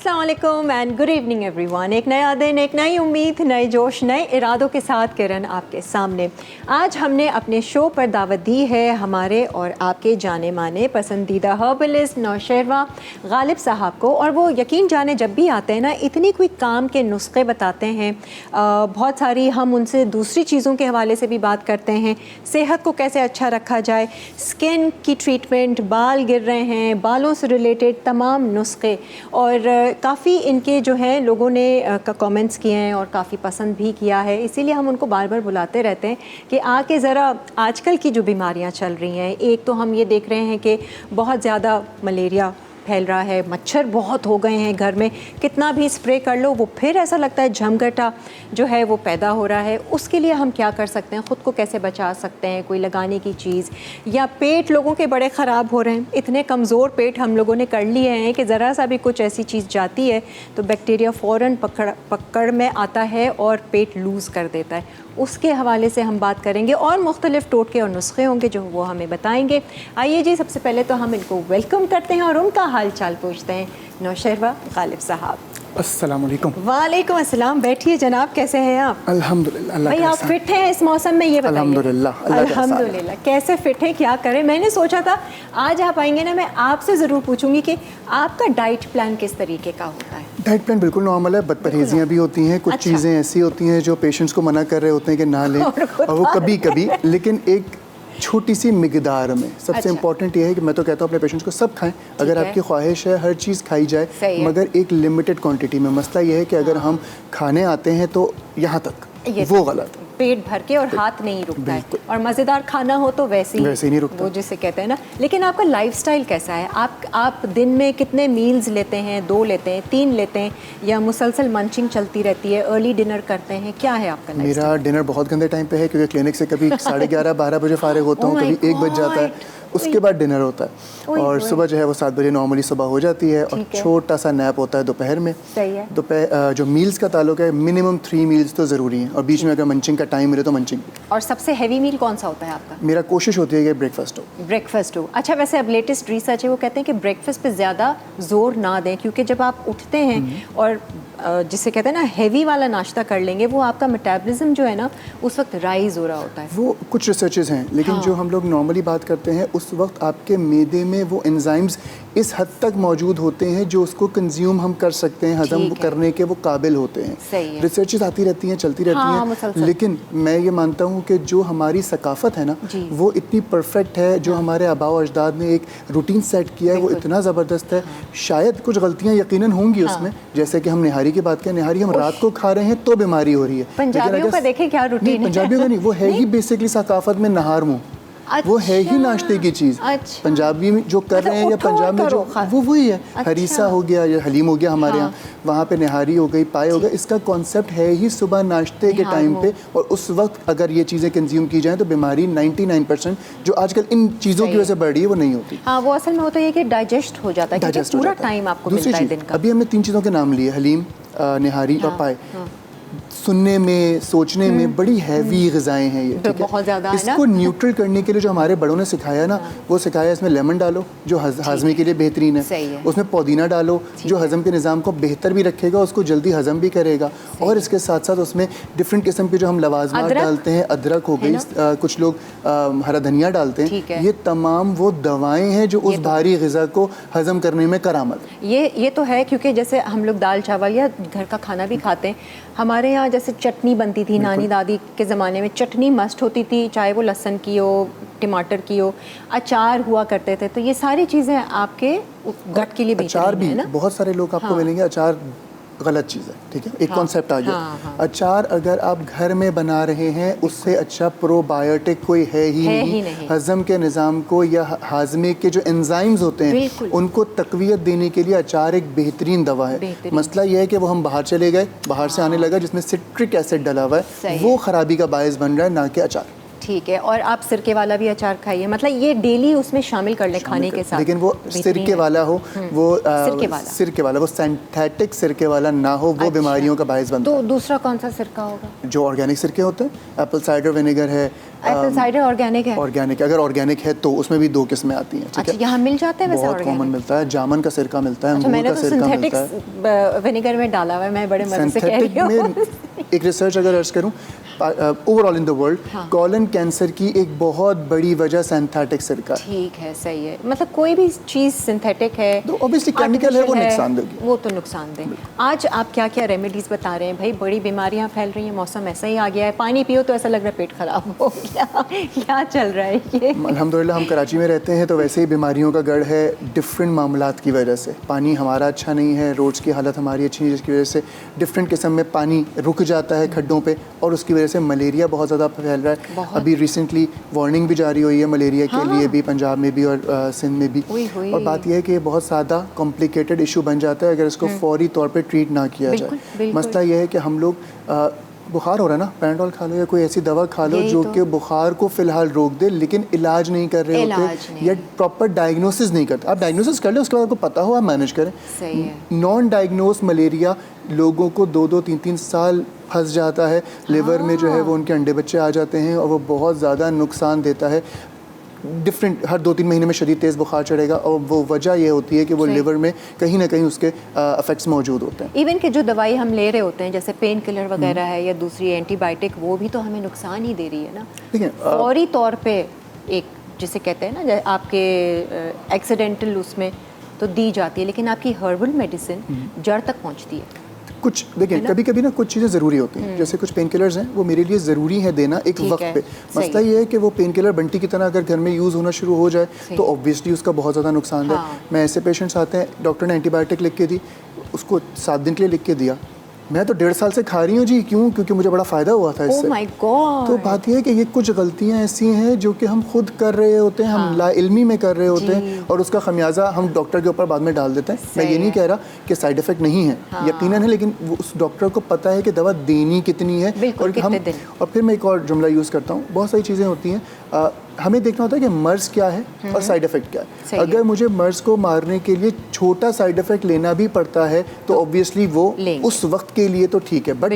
अस्सलाम वालेकुम and good evening everyone. एक नया दिन, एक नई उम्मीद, नए जोश, नए इरादों के साथ किरण आपके सामने। आज हमने अपने शो पर दावत दी है हमारे और आपके जाने माने पसंदीदा हर्बलिस्ट नौशेरवा गालिब साहब को। और वो यकीन जाने जब भी आते हैं ना, इतनी कोई काम के नुस्खे बताते हैं। बहुत सारी हम उनसे दूसरी चीज़ों के हवाले से भी बात करते हैं, सेहत को कैसे अच्छा रखा जाए, स्किन की ट्रीटमेंट, बाल गिर रहे हैं, बालों से रिलेटेड तमाम नुस्खे। और काफ़ी इनके जो है लोगों ने कमेंट्स किए हैं और काफ़ी पसंद भी किया है, इसीलिए हम उनको बार बार बुलाते रहते हैं कि आके ज़रा आजकल की जो बीमारियां चल रही हैं, एक तो हम ये देख रहे हैं कि बहुत ज़्यादा मलेरिया फैल रहा है, मच्छर बहुत हो गए हैं घर में, कितना भी स्प्रे कर लो वो फिर ऐसा लगता है झमघटा जो है वो पैदा हो रहा है। उसके लिए हम क्या कर सकते हैं, ख़ुद को कैसे बचा सकते हैं, कोई लगाने की चीज़। या पेट लोगों के बड़े ख़राब हो रहे हैं, इतने कमज़ोर पेट हम लोगों ने कर लिए हैं कि ज़रा सा भी कुछ ऐसी चीज़ जाती है तो बैक्टीरिया फ़ौरन पकड़ में आता है और पेट लूज़ कर देता है। उसके हवाले से हम बात करेंगे और मुख्तलिफ़ टोटके और नुस्खे होंगे जो वो हमें बताएंगे। आइए जी, सबसे पहले तो हम इनको वेलकम करते हैं और उनका हाल चाल पूछते हैं। नौशेरवा गालिब साहब, अस्सलाम वालेकुम। वालेकुम अस्सलाम। बैठिए जनाब, कैसे हैं आप? अल्हम्दुलिल्लाह। भाई आप फिट हैं इस मौसम में, ये बताइए। अल्हम्दुलिल्लाह। अल्हम्दुलिल्लाह। कैसे फिट हैं, क्या करें? मैंने सोचा था आज आप आएंगे ना, मैं आपसे ज़रूर पूछूंगी कि आपका डाइट प्लान किस तरीके का होता है? डाइट प्लान बिल्कुल नॉर्मल है, बदपरहेजियाँ भी होती हैं, कुछ चीज़ें ऐसी होती हैं जो पेशेंट्स को मना कर रहे होते हैं कि ना लें और वो कभी कभी, लेकिन एक छोटी सी मिकदार में। सबसे इम्पॉर्टेंट ये है कि मैं तो कहता हूँ अपने पेशेंट्स को सब खाएं, अगर आपकी ख्वाहिश है हर चीज़ खाई जाए, मगर एक लिमिटेड क्वांटिटी में। मसला ये है कि अगर हम खाने आते हैं तो यहाँ तक, वो गलत है। पेट भर के और हाथ नहीं रुकता है, और मज़ेदार खाना हो तो वैसे ही नहीं रुकता, वो जिसे कहते हैं ना। लेकिन आपका लाइफस्टाइल कैसा है? आप दिन में कितने मील्स लेते हैं? 2 लेते हैं, 3 लेते हैं, या मुसलसल मंचिंग चलती रहती है? अर्ली डिनर करते हैं? क्या है आपका लाइफस्टाइल? मेरा डिनर बहुत गंदे टाइम पे है, क्योंकि क्लिनिक से कभी 11:30-12 बजे फारिग होता हूँ, कभी 1 बज जाता है, उसके बाद डिनर होता है, और सुबह जो है वो 7 बजे नॉर्मली सुबह हो जाती है, और छोटा सा नैप होता है दोपहर में। सही है। दोपहर जो मील्स का ताल्लुक है, मिनिमम 3 मील्स तो ज़रूरी हैं, और बीच में अगर मंचिंग का टाइम मिले तो मंचिंग। और सबसे हैवी मील कौन सा होता है आपका? मेरा कोशिश होती है कि ब्रेकफास्ट हो। ब्रेकफास्ट हो। अच्छा, वैसे अब लेटेस्ट रिसर्च है वो कहते हैं कि ब्रेकफास्ट पे ज़्यादा जोर ना दें, क्योंकि जब आप उठते हैं और जिसे कहते हैं ना हैवी वाला नाश्ता कर लेंगे, वो आपका मेटाबॉलिज्म जो है ना उस वक्त राइज हो रहा होता है। वो कुछ रिसर्चेज हैं, लेकिन जो हम लोग नॉर्मली बात करते हैं उस वक्त आपके मैदे में वो एंजाइम्स इस हद तक मौजूद होते हैं जो उसको कंज्यूम हम कर सकते हैं, हजम करने के वो काबिल होते हैं। रिसर्चेज आती रहती हैं, चलती रहती हैं, लेकिन मैं ये मानता हूँ कि जो हमारी सकाफत है ना वो इतनी परफेक्ट है, जो हमारे आबाओ अजदाद ने एक रूटीन सेट किया है वो इतना ज़बरदस्त है। शायद कुछ गलतियाँ यकीनन होंगी उसमें, जैसे कि हम निहारी की बात करें, निहारी हम रात को खा रहे हैं तो बीमारी हो रही है। पंजाबियों का देखें क्या रूटीन है। पंजाबियों का नहीं, वो है ही बेसिकली सकाफत में नहार मुँह। वो है ही नाश्ते की चीज़। पंजाबी में जो कर रहे हैं या पंजाब में जो वो वही है। हरीसा हो गया या हलीम हो गया हमारे यहाँ, वहाँ पे निहारी हो गई, पाए हो गया। इसका कॉन्सेप्ट है ही सुबह नाश्ते के टाइम पे, और उस वक्त अगर ये चीज़ें कंज्यूम की जाएँ तो बीमारी 99% जो आजकल इन चीज़ों की वजह से बढ़ रही है वो नहीं होती। हाँ, वो असल में होता है कि डाइजेस्ट हो जाता है, पूरा टाइम आपको मिलता है दिन का। अभी हमने 3 चीज़ों के नाम लिए, हलीम, निहारी और पाए। सुनने में, सोचने में बड़ी हैवी ग़िज़ाएँ हैं ये, ठीक है? बहुत ज़्यादा है ना। इसको न्यूट्रल करने के लिए जो हमारे बड़ों ने सिखाया ना, वो सिखाया इसमें लेमन डालो जो हाज़मे के लिए बेहतरीन है, उसमें पुदीना डालो जो हज़म के निज़ाम को बेहतर भी रखेगा, उसको जल्दी हज़म भी करेगा, और इसके साथ साथ उसमें डिफरेंट किस्म के जो हम लवाज़मात डालते हैं, अदरक हो गई, कुछ लोग हरा धनिया डालते हैं, ये तमाम वो दवाएँ हैं जो उस भारी ग़िज़ा को हज़म करने में करामत। ये तो है, क्योंकि जैसे हम लोग दाल चावल या घर का खाना भी खाते हैं, हमारे यहाँ जैसे चटनी बनती थी, नानी दादी के ज़माने में चटनी मस्ट होती थी, चाहे वो लहसुन की हो, टमाटर की हो, अचार हुआ करते थे। तो ये सारी चीज़ें आपके गट के लिए अचार भी है ना? बहुत सारे लोग आपको मिलेंगे, अचार गलत चीज़ है, ठीक है? एक कॉन्सेप्ट आ गया। अचार अगर आप घर में बना रहे हैं, उससे अच्छा प्रोबायोटिक कोई है ही नहीं। हज़म के निज़ाम को या हाज़मे के जो एंजाइम्स होते हैं उनको तक़वियत देने के लिए अचार एक बेहतरीन दवा है। मसला यह है कि वो हम बाहर चले गए, बाहर से आने लगा जिसमें सिट्रिक एसिड डला हुआ है, वो ख़राबी का बायस बन रहा है, ना कि अचार। ठीक है, और आप सिरके वाला भी अचार खाइए, मतलब ये डेली उसमें शामिल कर ले खाने के साथ। लेकिन वो सिरके वाला हो, वो सिरके वाला वो सिंथेटिक सिरके वाला ना हो, वो बीमारियों का बायस बनता है। तो दूसरा कौन सा सिरका होगा? जो ऑर्गेनिक सिरके होते हैं, एप्पल साइडर विनेगर है। एप्पल साइडर ऑर्गेनिक है? ऑर्गेनिक, अगर ऑर्गेनिक है तो उसमें भी 2 किस्में आती हैं। अच्छा, यहाँ मिल जाते हैं वैसे? बहुत कॉमन मिलता है, जामन का सिरका मिलता है, अच्छा, अंगूर का सिरका मिलता है। सिंथेटिक विनेगर में डाला हुआ है, मैं बड़े मजे से कह रही हूँ। एक रिसर्च अगर अर्ज करूं, overall in the world colon cancer की एक बहुत बड़ी वजह सिंथेटिक सिरका। ठीक है, सही है, मतलब कोई भी चीज़ सिंथेटिक है तो ऑब्वियसली केमिकल है, वो नुकसान देगी, वो तो नुकसान दे। आज आप क्या क्या रेमेडीज बता रहे हैं भाई? बड़ी बीमारियां फैल रही हैं, मौसम ऐसा ही आ गया है, पानी पियो तो ऐसा लग रहा है पेट खराब हो गया। क्या चल रहा है ये? अल्हम्दुलिल्लाह हम कराची में रहते हैं तो वैसे ही बीमारियों का गढ़ है, डिफरेंट मामलात की वजह से। पानी हमारा अच्छा नहीं है, रोड्स की हालत हमारी अच्छी नहीं, जिसकी वजह से डिफरेंट किस्म में पानी रुक जाता है खड्डों पे, और उसकी वजह से मलेरिया बहुत ज़्यादा फैल रहा है। अभी रिसेंटली वार्निंग भी जारी हुई है मलेरिया के लिए भी, पंजाब में भी और सिंध में भी। और बात यह है कि ये बहुत ज़्यादा कॉम्प्लिकेटेड इशू बन जाता है अगर इसको फौरी तौर पे ट्रीट ना किया जाए। मसला यह है कि हम लोग बुखार हो रहा है ना, पैराडोल खा लो या कोई ऐसी दवा खा लो जो कि बुखार को फ़िलहाल रोक दे, लेकिन इलाज नहीं कर रहे होते या प्रॉपर डायग्नोसिस नहीं करते। आप डायग्नोसिस कर लें, उसके बाद आपको पता हो, आप मैनेज करें। नॉन डायग्नोस मलेरिया लोगों को 2-2, 3-3 साल फंस जाता है, लिवर में जो है वो उनके अंडे बच्चे आ जाते हैं और वो बहुत ज़्यादा नुकसान देता है। डिफरेंट हर 2-3 महीने में शदीद तेज़ बुखार चढ़ेगा, और वो वजह ये होती है कि वो लिवर में कहीं ना कहीं उसके इफेक्ट्स मौजूद होते हैं। इवन कि जो दवाई हम ले रहे होते हैं, जैसे पेन किलर वगैरह है या दूसरी एंटीबायोटिक, वो भी तो हमें नुकसान ही दे रही है ना। देखिए फौरी तौर पे एक जिसे कहते हैं ना, आपके एक्सीडेंटल उसमें तो दी जाती है, लेकिन आपकी हर्बल मेडिसिन जड़ तक पहुंचती है। कुछ देखिए, कभी कभी ना कुछ चीज़ें ज़रूरी होती हैं, जैसे कुछ पेन किलर्स हैं, वो मेरे लिए ज़रूरी है देना एक वक्त पे। मसला ये है कि वो पेन किलर बंटी की तरह अगर घर में यूज़ होना शुरू हो जाए तो ऑब्वियसली उसका बहुत ज़्यादा नुकसान है। मैं ऐसे पेशेंट्स आते हैं, डॉक्टर ने एंटीबायोटिक लिख के दी, उसको 7 दिन के लिए लिख के दिया, मैं तो 1.5 साल से खा रही हूँ जी। क्यों? क्योंकि मुझे बड़ा फ़ायदा हुआ था इससे। Oh my God! तो बात यह है कि ये कुछ गलतियाँ ऐसी हैं जो कि हम खुद कर रहे होते हैं, हम लाइल्मी में कर रहे होते हैं, और उसका खमियाजा हम डॉक्टर के ऊपर बाद में डाल देते हैं। मैं ये नहीं कह रहा कि साइड इफ़ेक्ट नहीं है, यकीनन है, लेकिन उस डॉक्टर को पता है कि दवा देनी कितनी है। और फिर मैं एक और जुमला यूज़ करता हूँ, बहुत सारी चीज़ें होती हैं, हमें देखना होता है कि मर्ज़ क्या है और साइड इफ़ेक्ट क्या है। अगर मुझे मर्ज़ को मारने के लिए छोटा साइड इफ़ेक्ट लेना भी पड़ता है तो ऑब्वियसली वो उस वक्त के लिए तो ठीक है, बट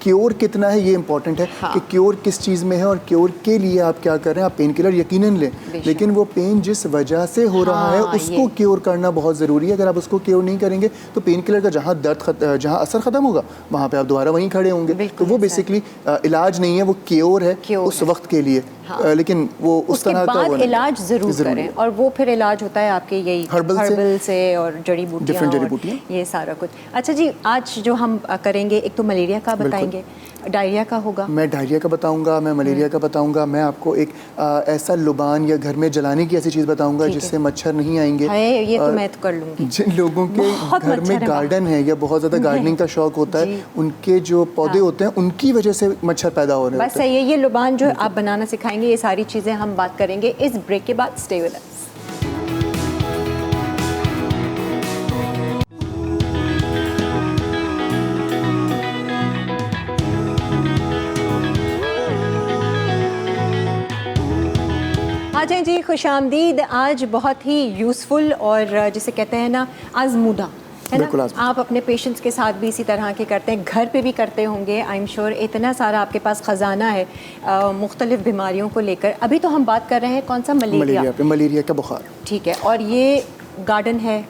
क्योर कितना है ये इंपॉर्टेंट है। कि क्योर किस चीज़ में है और क्योर के लिए आप क्या कर रहे हैं। आप पेन किलर यकीनन लें, लेकिन वो पेन जिस वजह से हो रहा है उसको क्योर करना बहुत ज़रूरी है। अगर आप उसको क्योर नहीं करेंगे तो पेन किलर का जहाँ असर ख़त्म होगा वहाँ पर आप दोबारा वहीं खड़े होंगे। तो वो बेसिकली इलाज नहीं है, वो क्योर है उस वक्त के लिए। लेकिन वो उस तरह का इलाज जरूर करें, और वो फिर इलाज होता है आपके यही हर्बल से और जड़ी बूटियाँ, ये सारा कुछ। अच्छा जी, आज जो हम करेंगे, एक तो मलेरिया का बताएंगे, डायरिया का होगा। मैं डायरिया का बताऊंगा, मैं मलेरिया का बताऊंगा, मैं आपको एक ऐसा लुबान या घर में जलाने की ऐसी चीज़ बताऊंगा जिससे मच्छर नहीं आएंगे। ये तो मैं तो कर लूँगी। जिन लोगों के घर में गार्डन है या बहुत ज़्यादा गार्डनिंग का शौक होता है, उनके जो पौधे होते हैं उनकी वजह से मच्छर पैदा हो रहे हैं। बस सही है, ये लुबान जो आप बनाना सिखाएंगे, ये सारी चीज़ें हम बात करेंगे इस ब्रेक के बाद। स्टे विद अस। आ जाएं जी, खुशामदीद। आज बहुत ही यूज़फुल और जिसे कहते हैं ना आजमूदा है ना, आप अपने पेशेंट्स के साथ भी इसी तरह के करते हैं, घर पे भी करते होंगे आई एम श्योर। इतना सारा आपके पास ख़जाना है मुख्तलिफ बीमारियों को लेकर। अभी तो हम बात कर रहे हैं कौन सा, मलेरिया का बुखार। ठीक है, और ये गार्डन है।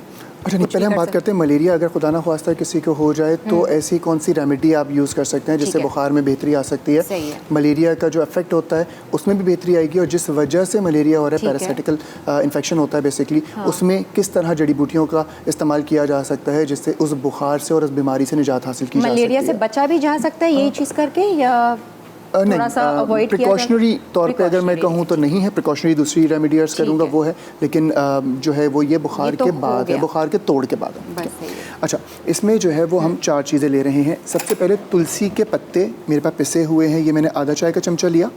अच्छा नहीं, पहले हम बात करते हैं मलेरिया अगर खुदा ना ख्वास्ता किसी को हो जाए तो ऐसी कौन सी रेमेडी आप यूज़ कर सकते हैं जिससे बुखार में बेहतरी आ सकती है। मलेरिया का जो इफेक्ट होता है उसमें भी बेहतरी आएगी, और जिस वजह से मलेरिया हो रहा है, पैरासाइटिकल इन्फेक्शन होता है बेसिकली, उसमें किस तरह जड़ी बूटियों का इस्तेमाल किया जा सकता है जिससे उस बुखार से और उस बीमारी से निजात हासिल की जा सकती है। मलेरिया से बचा भी जा सकता है यही चीज़ करके, या नहीं, प्रिकॉशनरी तौर पे अगर मैं कहूँ तो नहीं है। प्रिकॉशनरी दूसरी रेमेडियर्स करूँगा वो है, लेकिन जो है वो ये बुखार के बाद है, बुखार के तोड़ के बाद है। अच्छा, इसमें जो है वो हम 4 चीज़ें ले रहे हैं। सबसे पहले तुलसी के पत्ते मेरे पास पिसे हुए हैं, ये मैंने आधा चाय का चमचा लिया।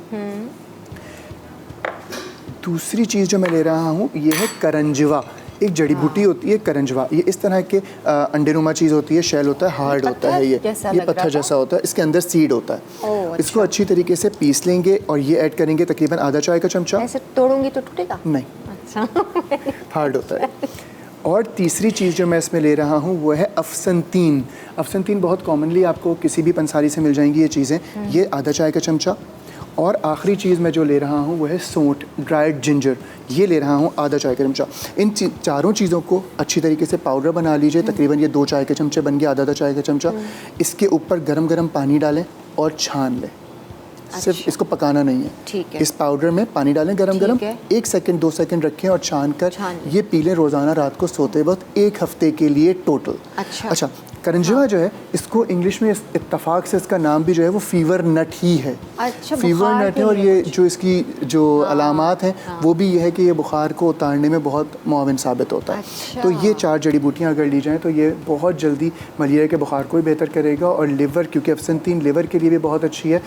दूसरी चीज़ जो मैं ले रहा हूँ ये है करंजवा, एक जड़ी बूटी होती है करंजवा। ये इस तरह के अंडेनुमा चीज़ होती है, शेल होता है, हार्ड होता है, ये पत्थर जैसा होता है, इसके अंदर सीड होता है। इसको अच्छी तरीके से पीस लेंगे और ये ऐड करेंगे तकरीबन आधा चाय का चमचा। ऐसे तोड़ूंगी तो टूटेगा नहीं, अच्छा हार्ड होता है। और तीसरी चीज़ जो मैं इसमें ले रहा हूँ वो है अफसनतीन। अफसनतीन बहुत कॉमनली आपको किसी भी पंसारी से मिल जाएंगी ये चीज़ें। ये आधा चाय का चमचा। और आखिरी चीज़ मैं जो ले रहा हूँ वो है सौंठ, ड्राइड जिंजर। ये ले रहा हूँ आधा चाय का चमचा। इन चारों चीज़ों को अच्छी तरीके से पाउडर बना लीजिए। तकरीबन ये 2 चाय के चमचे बन गया, आधा चाय का चमचा। इसके ऊपर गरम गरम पानी डालें और छान लें। सिर्फ इसको पकाना नहीं है। ठीक है। इस पाउडर में पानी डालें गरम गरम, 1 सेकंड 2 सेकंड रखें और छान कर ये पी लें रोज़ाना रात को सोते वक्त 1 हफ्ते के लिए टोटल। अच्छा करंजवा जो है इसको इंग्लिश में इत्तफाक से इसका नाम भी जो है वो फीवर नट ही है। अच्छा, फीवर नट है। और ये जो इसकी जो अलामात हैं वो भी ये है कि ये बुखार को उतारने में बहुत मुआविन साबित होता है। अच्छा। तो ये 4 जड़ी बूटियाँ अगर ली जाएँ तो ये बहुत जल्दी मलेरिया के बुखार को भी बेहतर करेगा। और लिवर, क्योंकि अफसनतीन लिवर के लिए भी बहुत अच्छी है,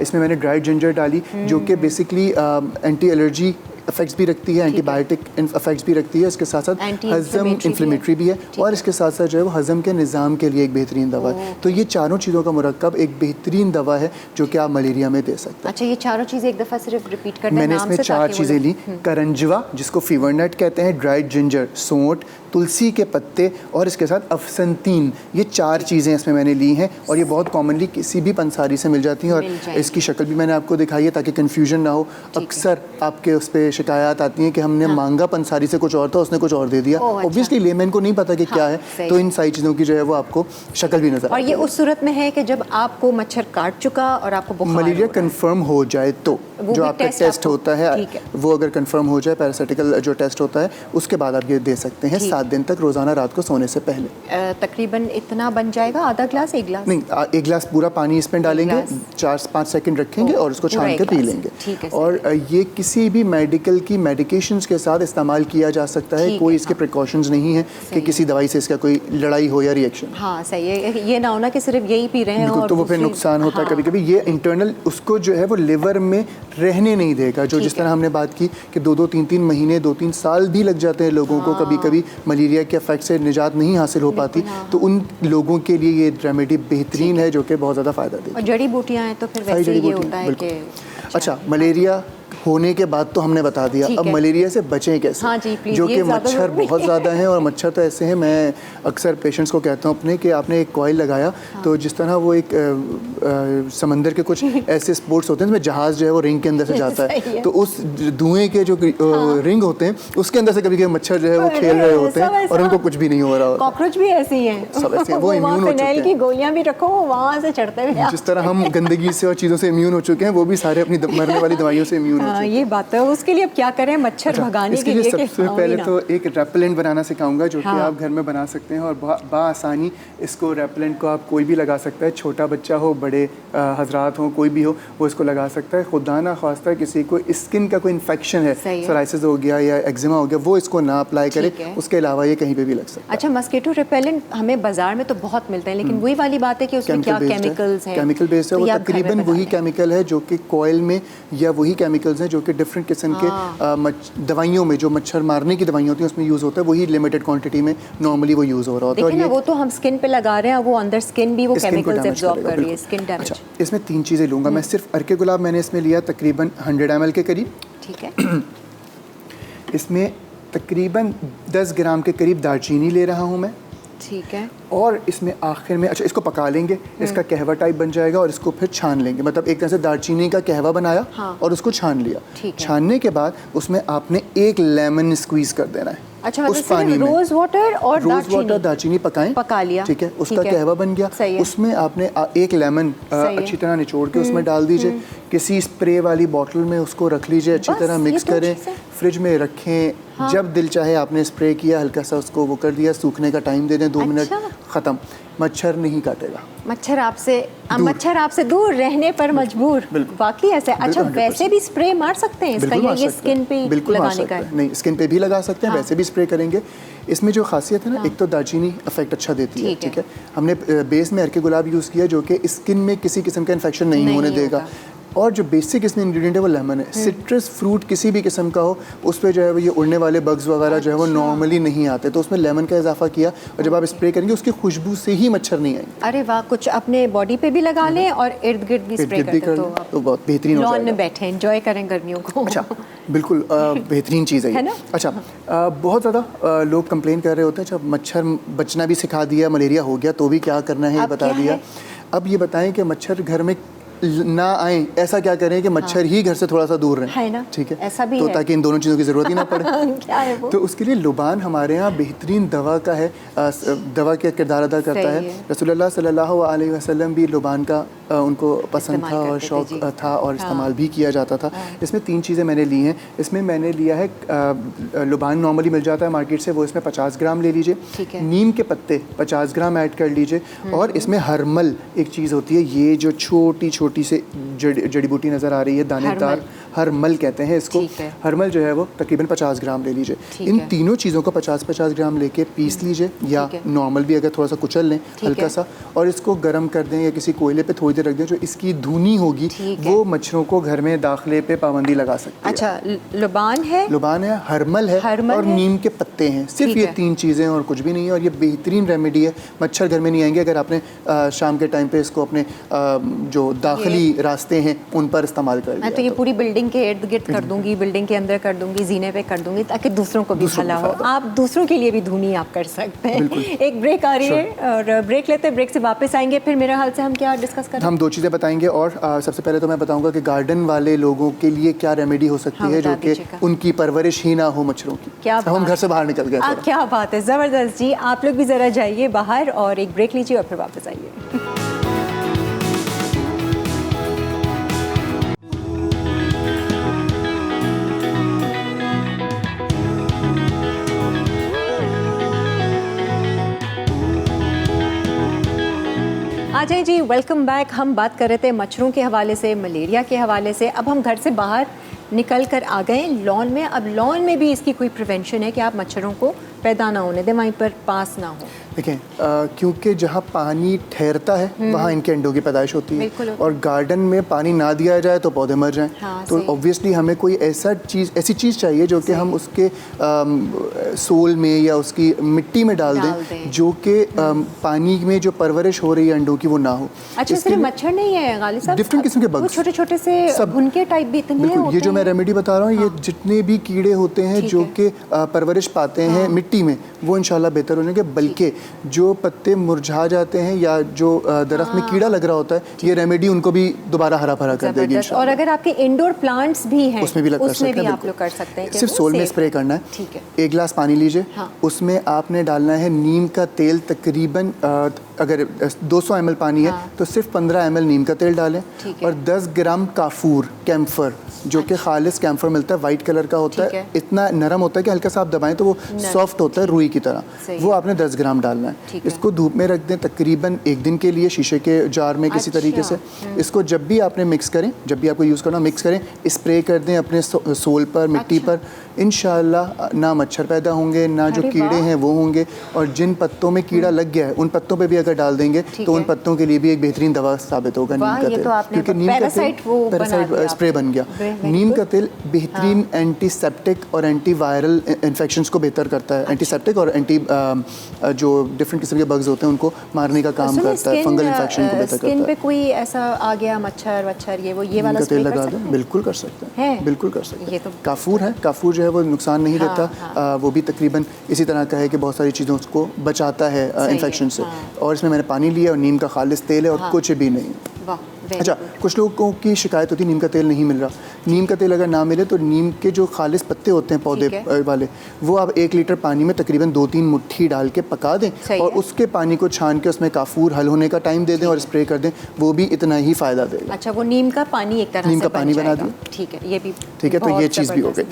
इसमें मैंने ड्राइड जिंजर डाली जो कि बेसिकली एंटी एलर्जी इफेक्ट्स भी रखती है, एंटीबायोटिक इफेक्ट्स भी रखती है। इसके साथ साथ हज़म इन्फ्लेमेटरी भी है और इसके साथ साथ जो है वो हज़म के निज़ाम के लिए एक बेहतरीन दवा है। तो ये चारों चीज़ों का मुरक्कब एक बेहतरीन दवा है जो कि आप मलेरिया में दे सकते हैं। अच्छा, ये चारों चीज़ें एक दफ़ा सिर्फ रिपीट करना। मैंने इसमें 4 चीज़ें ली। करंजवा जिसको फीवर नट कहते हैं, ड्राइड जिंजर, सौंठ, तुलसी के पत्ते और इसके साथ अफसनतीन। ये 4 चीज़ें इसमें मैंने ली हैं और ये बहुत कॉमनली किसी भी पंसारी से मिल जाती हैं। और इसकी शक्ल भी मैंने आपको दिखाई है ताकि कन्फ्यूजन ना हो। अक्सर आपके उस पर शिकायत आती हैं कि हमने मांगा पंसारी से कुछ और था, उसने कुछ और दे दिया। ऑब्वियसली लेमैन को नहीं पता कि क्या है, तो इन सारी चीज़ों की जो है वो आपको शक्ल भी नजर। और ये उस सूरत में है कि जब आपको मच्छर काट चुका और आपको बुखार मलेरिया कंफर्म हो जाए तो जो आपका टेस्ट होता है वो अगर कंफर्म हो जाए, पैरासिटिकल जो टेस्ट होता है उसके बाद आप ये दे सकते हैं 7 दिन तक रोज़ाना रात को सोने से पहले। तकरीबन इतना बन जाएगा, आधा ग्लास, 1 ग्लास नहीं, 1 ग्लास पूरा पानी इसमें डालेंगे, 4-5 सेकंड रखेंगे और उसको छान के पी लेंगे। और ये किसी भी मेडिकल की मेडिकेशंस के साथ इस्तेमाल किया जा सकता है। कोई इसके प्रिकॉशंस नहीं है कि किसी दवाई से इसका कोई लड़ाई हो या रिएक्शन। हाँ सही है, ये ना होना कि सिर्फ यही पी रहे हैं और तो वो फिर नुकसान होता है कभी कभी। ये इंटरनल उसको जो है वो लिवर में रहने नहीं देगा। जो जिस तरह हमने बात की कि 2-2, 3-3 महीने, 2-3 साल भी लग जाते हैं लोगों को कभी कभी मलेरिया के इफेक्ट से निजात नहीं हासिल हो पाती, तो उन लोगों के लिए ये रेमेडी बेहतरीन है जो कि बहुत ज़्यादा फ़ायदा देती है। और जड़ी बूटियाँ हैं तो फिर वैसे ये होता है कि अच्छा मलेरिया होने के बाद तो हमने बता दिया, अब मलेरिया से बचें कैसे। हाँ जी, प्लीज़, जो कि मच्छर बहुत ज़्यादा हैं और मच्छर तो ऐसे हैं, मैं अक्सर पेशेंट्स को कहता हूँ अपने कि आपने एक कॉइल लगाया तो जिस तरह वो एक समंदर के कुछ ऐसे स्पोर्ट्स होते हैं जिसमें जहाज़ जो है वो रिंग के अंदर से जाता है, तो उस धुएँ के जो रिंग होते हैं उसके अंदर से कभी कभी मच्छर जो है वो खेल रहे होते हैं और उनको कुछ भी नहीं हो रहा होता। कॉकरोच भी ऐसे ही हैं, सब ऐसे हैं, वो इम्यून हो चुके हैं। की गोलियां भी रखो वहाँ से चढ़ते हुए। जिस तरह हम गंदगी से और चीज़ों से इम्यून हो चुके हैं वो भी सारे अपनी मरने वाली दवाइयों से इम्यून हो चुके हैं। ये बात है। उसके लिए अब क्या करें मच्छर भगाने के लिए? सबसे पहले तो एक रेपेलेंट बनाना सिखाऊंगा जो कि आप घर में बना सकते हैं और बाआसानी इसको रेपेलेंट को आप कोई भी लगा सकता है, छोटा बच्चा हो, बड़े हजरात हो, कोई भी हो वो इसको लगा सकता है। खुदा ना खास्ता किसी को स्किन का कोई इन्फेक्शन है, सोराइसिस हो गया या एक्जिमा हो गया, वो इसको ना अप्लाई करे, उसके अलावा ये कहीं पे भी लग सकता है। अच्छा, मस्कीटो रिपेलेंट हमें बाजार में तो बहुत मिलते हैं, लेकिन वही वाली बात है कि उसमें क्या केमिकल्स हैं? केमिकल बेस्ड है, वो तकरीबन वही केमिकल है जो कि कॉइल में, या वही केमिकल्स हैं जो कि डिफरेंट किस्म के दवाइयों में, जो मच्छर मारने की दवाइयाँ होती हैं उसमें यूज़ होता है, वही लिमिटेड क्वांटिटी में नॉर्मली वो यूज़ हो रहा होता है। देखिए ना, वो तो हम स्किन पे लगा रहे हैं, वो अंदर स्किन भी वो केमिकल्स एब्जॉर्ब कर रही है, स्किन डैमेज। अच्छा, इसमें 3 चीज़ें लूँगा मैं। सिर्फ अर्के गुलाब मैंने इसमें लिया तकरीबन 100 ml के करीब। ठीक है। इसमें तकरीबन 10 ग्राम के करीब दालचीनी ले रहा हूँ मैं। ठीक है। और इसमें आखिर में, अच्छा, इसको पका लेंगे, इसका कहवा टाइप बन जाएगा और इसको फिर छान लेंगे, मतलब एक तरह से दालचीनी का कहवा बनाया और उसको छान लिया। छानने के बाद उसमें आपने 1 लेमन स्क्वीज कर देना है। अच्छा, उस पानी में रोज वाटर और दालचीनी पकाएं, पका लिया, ठीक है, उसका कहवा बन गया। उसमें आपने 1 लेमन अच्छी तरह निचोड़ के उसमें डाल दीजिए, किसी स्प्रे वाली बॉटल में उसको रख लीजिए, अच्छी तरह मिक्स करें, फ्रिज में रखें। जब दिल चाहे आपने स्प्रे किया, हल्का सा उसको वो कर दिया, सूखने का टाइम दे दें, 2 मिनट, ख़त्म। मच्छर नहीं काटेगा। मच्छर आपसे दूर रहने पर मजबूर। बाकी ऐसे। अच्छा, वैसे भी स्प्रे मार सकते हैं इसका, ये स्किन पे लगाने का है? नहीं, स्किन पे भी लगा सकते हैं, वैसे भी स्प्रे करेंगे। इसमें जो खासियत है ना, एक तो दालचीनी इफेक्ट अच्छा देती है, ठीक है। हमने बेस में अर्के गुलाब यूज़ किया जो कि स्किन में किसी किस्म का इन्फेक्शन नहीं होने देगा। और जो बेसिक इसमें इंग्रेडिएंट है वो लेमन है। सिट्रस फ्रूट किसी भी किस्म का हो उस पर जो है वो ये उड़ने वाले बग्स वगैरह जो है वो नॉर्मली नहीं आते, तो उसमें लेमन का इजाफा किया और जब आप स्प्रे करेंगे उसकी खुशबू से ही मच्छर नहीं आएंगे। अरे वाह, कुछ अपने बॉडी पे भी लगा लें और इर्द गिर्द भी स्प्रे कर दो तो बहुत बेहतरीन हो जाएगा। लॉन में बैठे एंजॉय करें गर्मियों को। अच्छा, बिल्कुल बेहतरीन चीज़ है ना? अच्छा, बहुत ज़्यादा लोग कंप्लेन कर रहे होते हैं जब मच्छर बचना भी सिखा दिया, मलेरिया हो गया तो भी क्या करना है ये बता दिया। अब ये बताएं कि मच्छर घर में ना आए, ऐसा क्या करें कि मच्छर ही घर से थोड़ा सा दूर रहें, है ना? ठीक है, ऐसा भी तो है। ताकि इन दोनों चीज़ों की ज़रूरत ही ना पड़े। क्या है वो? तो उसके लिए लुबान हमारे यहाँ बेहतरीन दवा का है, दवा का किरदार अदा करता है। रसूलुल्लाह सल्लल्लाहु अलैहि वसल्लम भी लुबान का उनको पसंद था और शौक था और इस्तेमाल भी किया जाता था। इसमें 3 चीज़ें मैंने ली हैं। इसमें मैंने लिया है लुबान नॉर्मली मिल जाता है मार्केट से, वो इसमें 50 ग्राम ले लीजिए। नीम के पत्ते 50 ग्राम ऐड कर लीजिए और इसमें हरमल एक चीज़ होती है, ये जो छोटी छोटी से जड़ी बूटी नज़र आ रही है दानेदार, हरमल कहते हैं इसको। हरमल जो है वो तकरीबन 50 ग्राम ले लीजिए। इन तीनों चीज़ों को 50-50 ग्राम लेके पीस लीजिए या नॉर्मल भी अगर थोड़ा सा कुचल लें हल्का सा, और इसको गर्म कर दें या किसी कोयले पे थोड़ी देर रख दें। जो इसकी धुनी होगी वो मच्छरों को घर में दाखिले पे पाबंदी लगा सकती है। अच्छा, लुबान है, हरमल है और नीम के पत्ते हैं, सिर्फ ये 3 चीज़ें और कुछ भी नहीं है। और ये बेहतरीन रेमेडी है, मच्छर घर में नहीं आएंगे अगर आपने शाम के टाइम पे इसको अपने जो दाखिली रास्ते हैं उन पर इस्तेमाल कर लिया। मैं तो ये पूरी बिल्डिंग के इर्द गिर्द कर दूंगी, बिल्डिंग के अंदर कर दूंगी, जीने पे कर दूंगी ताकि दूसरों को भी भला हो। आप दूसरों के लिए भी धुनी आप कर सकते हैं। एक ब्रेक आ रही है और ब्रेक लेते हैं, ब्रेक से वापस आएंगे। फिर मेरे ख्याल से हम क्या डिस्कस करें? हम 2 चीज़ें बताएंगे और सबसे पहले तो मैं बताऊंगा कि गार्डन वाले लोगों के लिए क्या रेमेडी हो सकती है जो कि उनकी परवरिश ही ना हो मच्छरों की। क्या हम घर से बाहर निकल गए। क्या बात है, ज़बरदस्त जी। आप लोग भी ज़रा जाइए बाहर और एक ब्रेक लीजिए और फिर वापस आइए। आ जाए जी, वेलकम बैक। हम बात कर रहे थे मच्छरों के हवाले से, मलेरिया के हवाले से। अब हम घर से बाहर निकल कर आ गए लॉन में। अब लॉन में भी इसकी कोई प्रिवेंशन है कि आप मच्छरों को पैदा ना होने दें, वहीं पर पास ना हो? देखें, क्योंकि जहाँ पानी ठहरता है वहाँ इनके अंडों की पैदाइश होती है और गार्डन में पानी ना दिया जाए तो पौधे मर जाएं। तो ऑब्वियसली हमें कोई ऐसी चीज़ चाहिए जो कि हम उसके सोल में या उसकी मिट्टी में डाल दें जो कि पानी में जो परवरिश हो रही है अंडों की वो ना हो। अच्छा, सिर्फ मच्छर नहीं है गालिब साहब, डिफरेंट किस्म के बग्स, छोटे छोटे से भुनके टाइप भी इतने होते हैं। ये जो मैं रेमेडी बता रहा हूँ, ये जितने भी कीड़े होते हैं जो कि परवरिश पाते हैं मिट्टी में, वो इंशाल्लाह बेहतर हो जाएंगे। बल्कि जो पत्ते मुरझा जाते हैं या जो दरख्त में कीड़ा लग रहा होता है, ये रेमेडी उनको भी दोबारा हरा भरा कर देगी इंशाल्लाह। और अगर आपके इंडोर प्लांट्स भी हैं उसमें भी आप लोग कर सकते हैं। सिर्फ सोल में स्प्रे करना है। ठीक है। 1 गिलास पानी लीजिए, उसमें आपने डालना है नीम का तेल। तकरीबन अगर 200 ml पानी है तो सिर्फ 15 ml नीम का तेल डालें और 10 ग्राम काफूर, कैम्फर, जो कि खालिस कैम्फर मिलता है, वाइट कलर का होता है, इतना नरम होता है कि हल्का सा आप दबाएं तो वो सॉफ्ट होता है रुई की तरह। वो आपने 10 ग्राम डालना है। इसको धूप में रख दें तकरीबन 1 दिन के लिए, शीशे के जार में किसी तरीके से। इसको जब भी आपने मिक्स करें, जब भी आपको यूज़ करना मिक्स करें, स्प्रे कर दें अपने सोल पर, मिट्टी पर। इंशाल्लाह ना मच्छर पैदा होंगे, ना जो कीड़े हैं वो होंगे। और जिन पत्तों में कीड़ा लग गया है उन पत्तों पे भी अगर डाल देंगे तो उन पत्तों के लिए भी एक बेहतरीन दवा साबित होगा नीम का तेल। क्योंकि नीम का तेल पैरासाइट स्प्रे बन गया। नीम का तेल बेहतरीन एंटीसेप्टिक और एंटीवायरल इन्फेक्शंस को बेहतर करता है। एंटीसेप्टिक और एंटी जो डिफरेंट किस्म के बग्स होते हैं उनको मारने का काम करता है, फंगल इन्फेक्शन को बेहतर करता है। स्किन पे कोई ऐसा आ गया मच्छर ये वाला तेल लगा दें, बिल्कुल कर सकते हैं, बिल्कुल कर सकते हैं। काफूर है, काफूर जो है वो नुकसान नहीं देता। वो भी तकरीबन इसी तरह का है कि बहुत सारी चीज़ों को बचाता है इन्फेक्शन से। और इसमें मैंने पानी लिया और नीम का खालिस तेल है और कुछ भी नहीं। अच्छा, कुछ लोगों की शिकायत होती है नीम का तेल नहीं मिल रहा। नीम का तेल अगर ना मिले तो नीम के जो खालिस पत्ते होते हैं पौधे वाले, वो आप 1 लीटर पानी में तकरीबन 2-3 मुट्ठी डाल के पका दें और उसके पानी को छान के उसमें काफूर हल होने का टाइम दे दें और स्प्रे कर दें, वो भी इतना ही फ़ायदा देगा। अच्छा, वो नीम का पानी एक तरह नीम का पानी बना दें। ठीक है, ये भी ठीक है, तो ये चीज़ भी हो गई।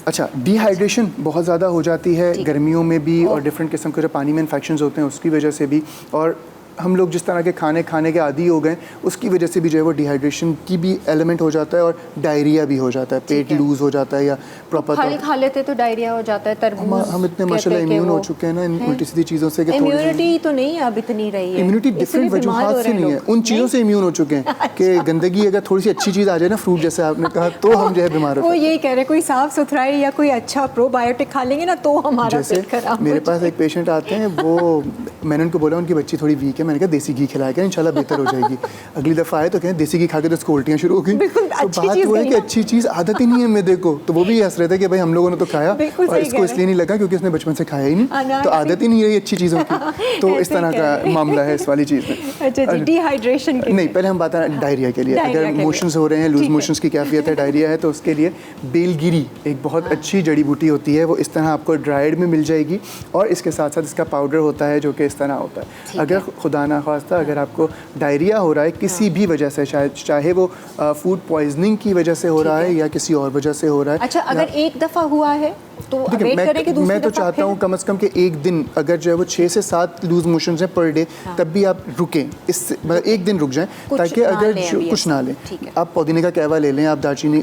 अच्छा, डिहाइड्रेशन बहुत ज़्यादा हो जाती है गर्मियों में भी और डिफरेंट किस्म के जो पानी में इन्फेक्शन होते हैं उसकी वजह से भी। और हम लोग जिस तरह के खाने के आदी हो गए, उसकी वजह से भी जो है वो डिहाइड्रेशन की भी एलिमेंट हो जाता है और डायरिया भी हो जाता है, पेट लूज हो जाता है या प्रॉपर फल खा लेते तो डायरिया हो जाता है। तरबूज हम इतने माशाल्लाह इम्यून हो चुके हैं ना इन उल्टी सीधी चीज़ों से कि इम्यूनिटी तो नहीं अब इतनी रही है, इम्यूनिटी डिफरेंट वजूहात से नहीं है, उन चीज़ों से इम्यून हो चुके हैं कि गंदगी अगर थोड़ी सी अच्छी चीज़ आ जाए ना, फ्रूट जैसे आपने कहा, तो हम जो है बीमार हो वो यही कह रहे हैं कोई साफ सुथराई या कोई अच्छा प्रोबायोटिक खा लेंगे ना तो हमारा पेट खराब हो मेरे पास एक पेशेंट आते हैं, वो मैंने उनको बोला उनकी बच्ची थोड़ी वीक है, मैंने कहा देसी घी खिलाया कर इंशाल्लाह बेहतर हो जाएगी। अगली दफ़ा आए तो कहें देसी घी खा के तो उसको उल्टियाँ शुरू हो गई। तो बात वो है कि अच्छी चीज़ आदत ही नहीं है मैदे को, तो वो भी हंस रहे थे कि भाई हम लोगों ने तो खाया और इसको इसलिए नहीं लगा क्योंकि उसने बचपन से खाया ही नहीं, तो आदत ही नहीं रही अच्छी चीज़ों की। तो इस तरह का मामला है इस वाली चीज़ में। अच्छा जी, डिहाइड्रेशन के नहीं, पहले हम बात करें डायरिया के लिए। अगर मोशंस हो रहे हैं, लूज मोशंस की कैफियत है, डायरिया है, तो उसके लिए बेलगिरी एक बहुत अच्छी जड़ी बूटी होती है, वो इस तरह आपको ड्राइड में मिल जाएगी और इसके साथ साथ इसका पाउडर होता है जो कि इस तरह होता है। अगर खुदा ना खास्ता अगर आपको डायरिया हो रहा है किसी भी वजह से, शायद चाहे वो फूड पॉइजनिंग की वजह से हो रहा है या किसी और वजह से हो रहा है। अच्छा, अगर एक दफ़ा हुआ है तो वेट करें कि दूसरी मैं तो चाहता हूँ कम से कम कि एक दिन अगर जो है वो 6 से 7 लूज मोशंस हैं पर डे, तब भी आप रुकें, इससे मतलब एक दिन रुक जाएं, ताकि अगर कुछ ना लें, आप पुदीने का कहवा ले लें, आप दालचीनी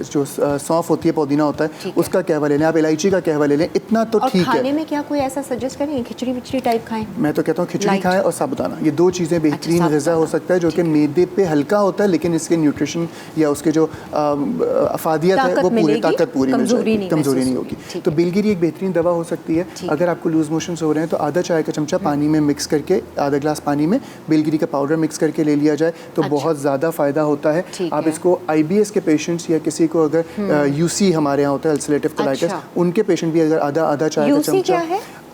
जो सौंफ होती है, पुदीना होता है, उसका कहवा ले लें, आप इलायची का कहवा ले लें, इतना तो ठीक है। खाने में क्या कोई ऐसा सजेस्ट करें, खिचड़ी विचड़ी टाइप खाएं? मैं तो कहता हूँ खिचड़ी खाएं और साबुदाना, ये दो चीज़ें बेहतरीन ग़िज़ा हो सकता है जो कि मैदे पे हल्का होता है लेकिन इसके न्यूट्रिशन या उसके जो अफादियत है वो पूरी ताकत पूरी मिल जाएगी, कमज़ोरी नहीं होगी। तो बेलगिरी एक बेहतरीन दवा हो सकती है। अगर आपको लूज मोशंस हो रहे हैं तो आधा चाय का चमचा पानी में मिक्स करके, आधा ग्लास पानी में बेलगिरी का पाउडर मिक्स करके ले लिया जाए तो बहुत ज़्यादा फ़ायदा होता है। आप इसको IBS के पेशेंट्स या किसी को अगर UC हमारे यहाँ होता है, अल्सरेटिव कोलाइटिस, उनके पेशेंट भी अगर आधा चाय का चमचा,